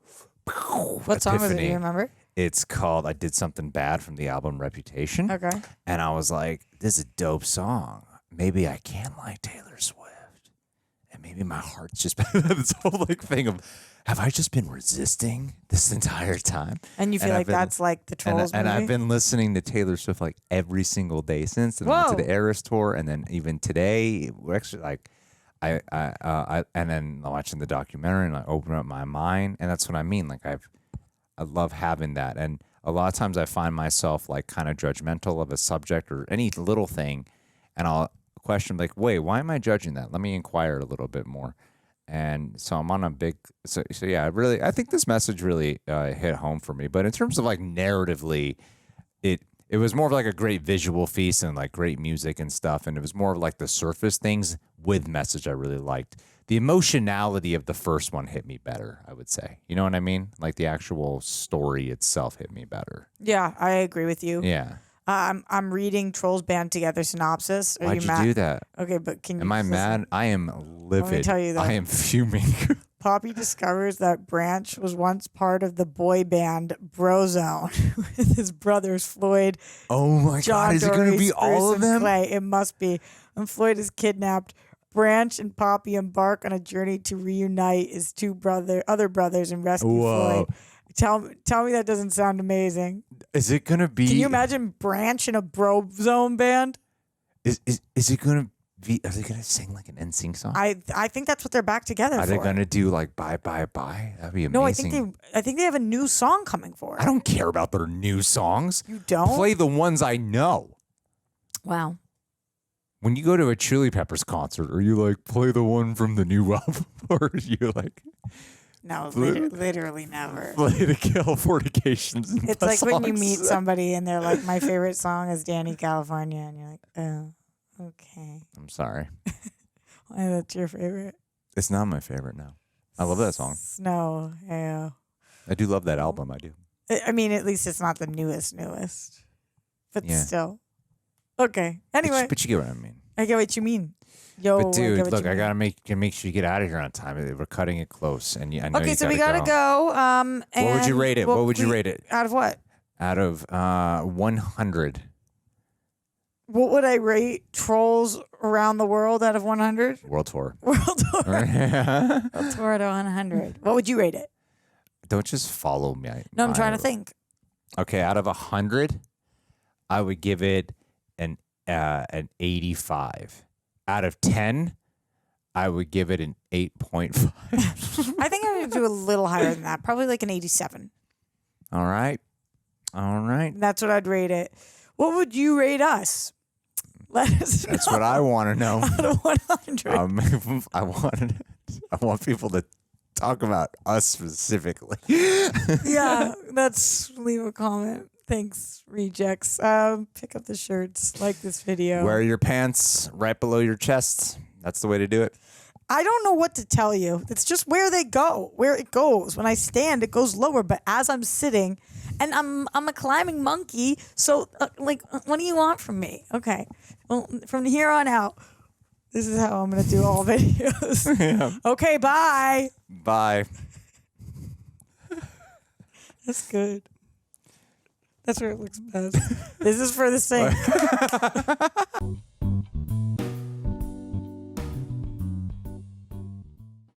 What song was it? Do you remember? It's called I Did Something Bad from the album Reputation. Okay. And I was like, this is a dope song. Maybe I can like Taylor Swift. And maybe my heart's just this whole like thing of, have I just been resisting this entire time? And you feel like that's like the Trolls movie? And I've been listening to Taylor Swift like every single day since. And I went to the Eras tour. And then even today, we're actually like, and then watching the documentary and I open up my mind, and that's what I mean. Like I love having that, and a lot of times I find myself like kind of judgmental of a subject or any little thing, and I'll question like, wait, why am I judging that? Let me inquire a little bit more. And so I'm on a big, so yeah, I think this message really hit home for me. But in terms of like narratively, it was more of like a great visual feast and like great music and stuff. And it was more of like the surface things with message I really liked. The emotionality of the first one hit me better, I would say. You know what I mean? Like the actual story itself hit me better. Yeah, I agree with you. Yeah. I'm reading Trolls Band Together synopsis. Are Why'd you mad? Do that? Okay, but can you? Am I listen? mad? I am livid. Let me tell you that. I am fuming. Poppy discovers that Branch was once part of the boy band Brozone with his brothers Floyd. Oh my God! Is it going to be all of them? Clay. It must be. When Floyd is kidnapped, Branch and Poppy embark on a journey to reunite his other brothers and rescue Floyd. Tell me that doesn't sound amazing. Is it gonna be? Can you imagine Branch in a Brozone band? Is it gonna be? Are they gonna sing like an NSYNC song? I think that's what they're back together for. Are they gonna do like Bye Bye Bye? That'd be amazing. No, I think they have a new song coming for it. I don't care about their new songs. You don't? Play the ones I know. Wow. When you go to a Chili Peppers concert, are you like play the one from the new album, or are you like? No, literally never. Play the Californications. It's like when you meet somebody and they're like, my favorite song is Danny California. And you're like, oh, okay. I'm sorry. Why that's your favorite? It's not my favorite now. I love that song. No, yeah. I do love that album. I do. I mean, at least it's not the newest. But Yeah. still. Okay. Anyway. But you get what I mean. I get what you mean. Yo, But dude, look, I mean. gotta make sure you get out of here on time. We're cutting it close, and I know Okay, you so we gotta go. What would you rate it? What would you rate it? Out of what? Out of 100. What would I rate Trolls Around the World out of 100? World tour. World tour. World tour out of 100. What would you rate it? Don't just follow me. No, I'm trying to think. Okay, out of 100, I would give it an 85. Out of 10, I would give it an 8.5. I think I would do a little higher than that. Probably like an 87. All right. That's what I'd rate it. What would you rate us? Let us know. That's what I want to know. Out of 100. I want people to talk about us specifically. Yeah, leave a comment. Thanks, rejects. Pick up the shirts, like this video. Wear your pants right below your chest. That's the way to do it. I don't know what to tell you. It's just where they go, where it goes. When I stand, it goes lower. But as I'm sitting, and I'm a climbing monkey, so what do you want from me? Okay, well, from here on out, this is how I'm gonna do all videos. Yeah. Okay, bye. Bye. That's good. That's where it looks best. This is for the sink.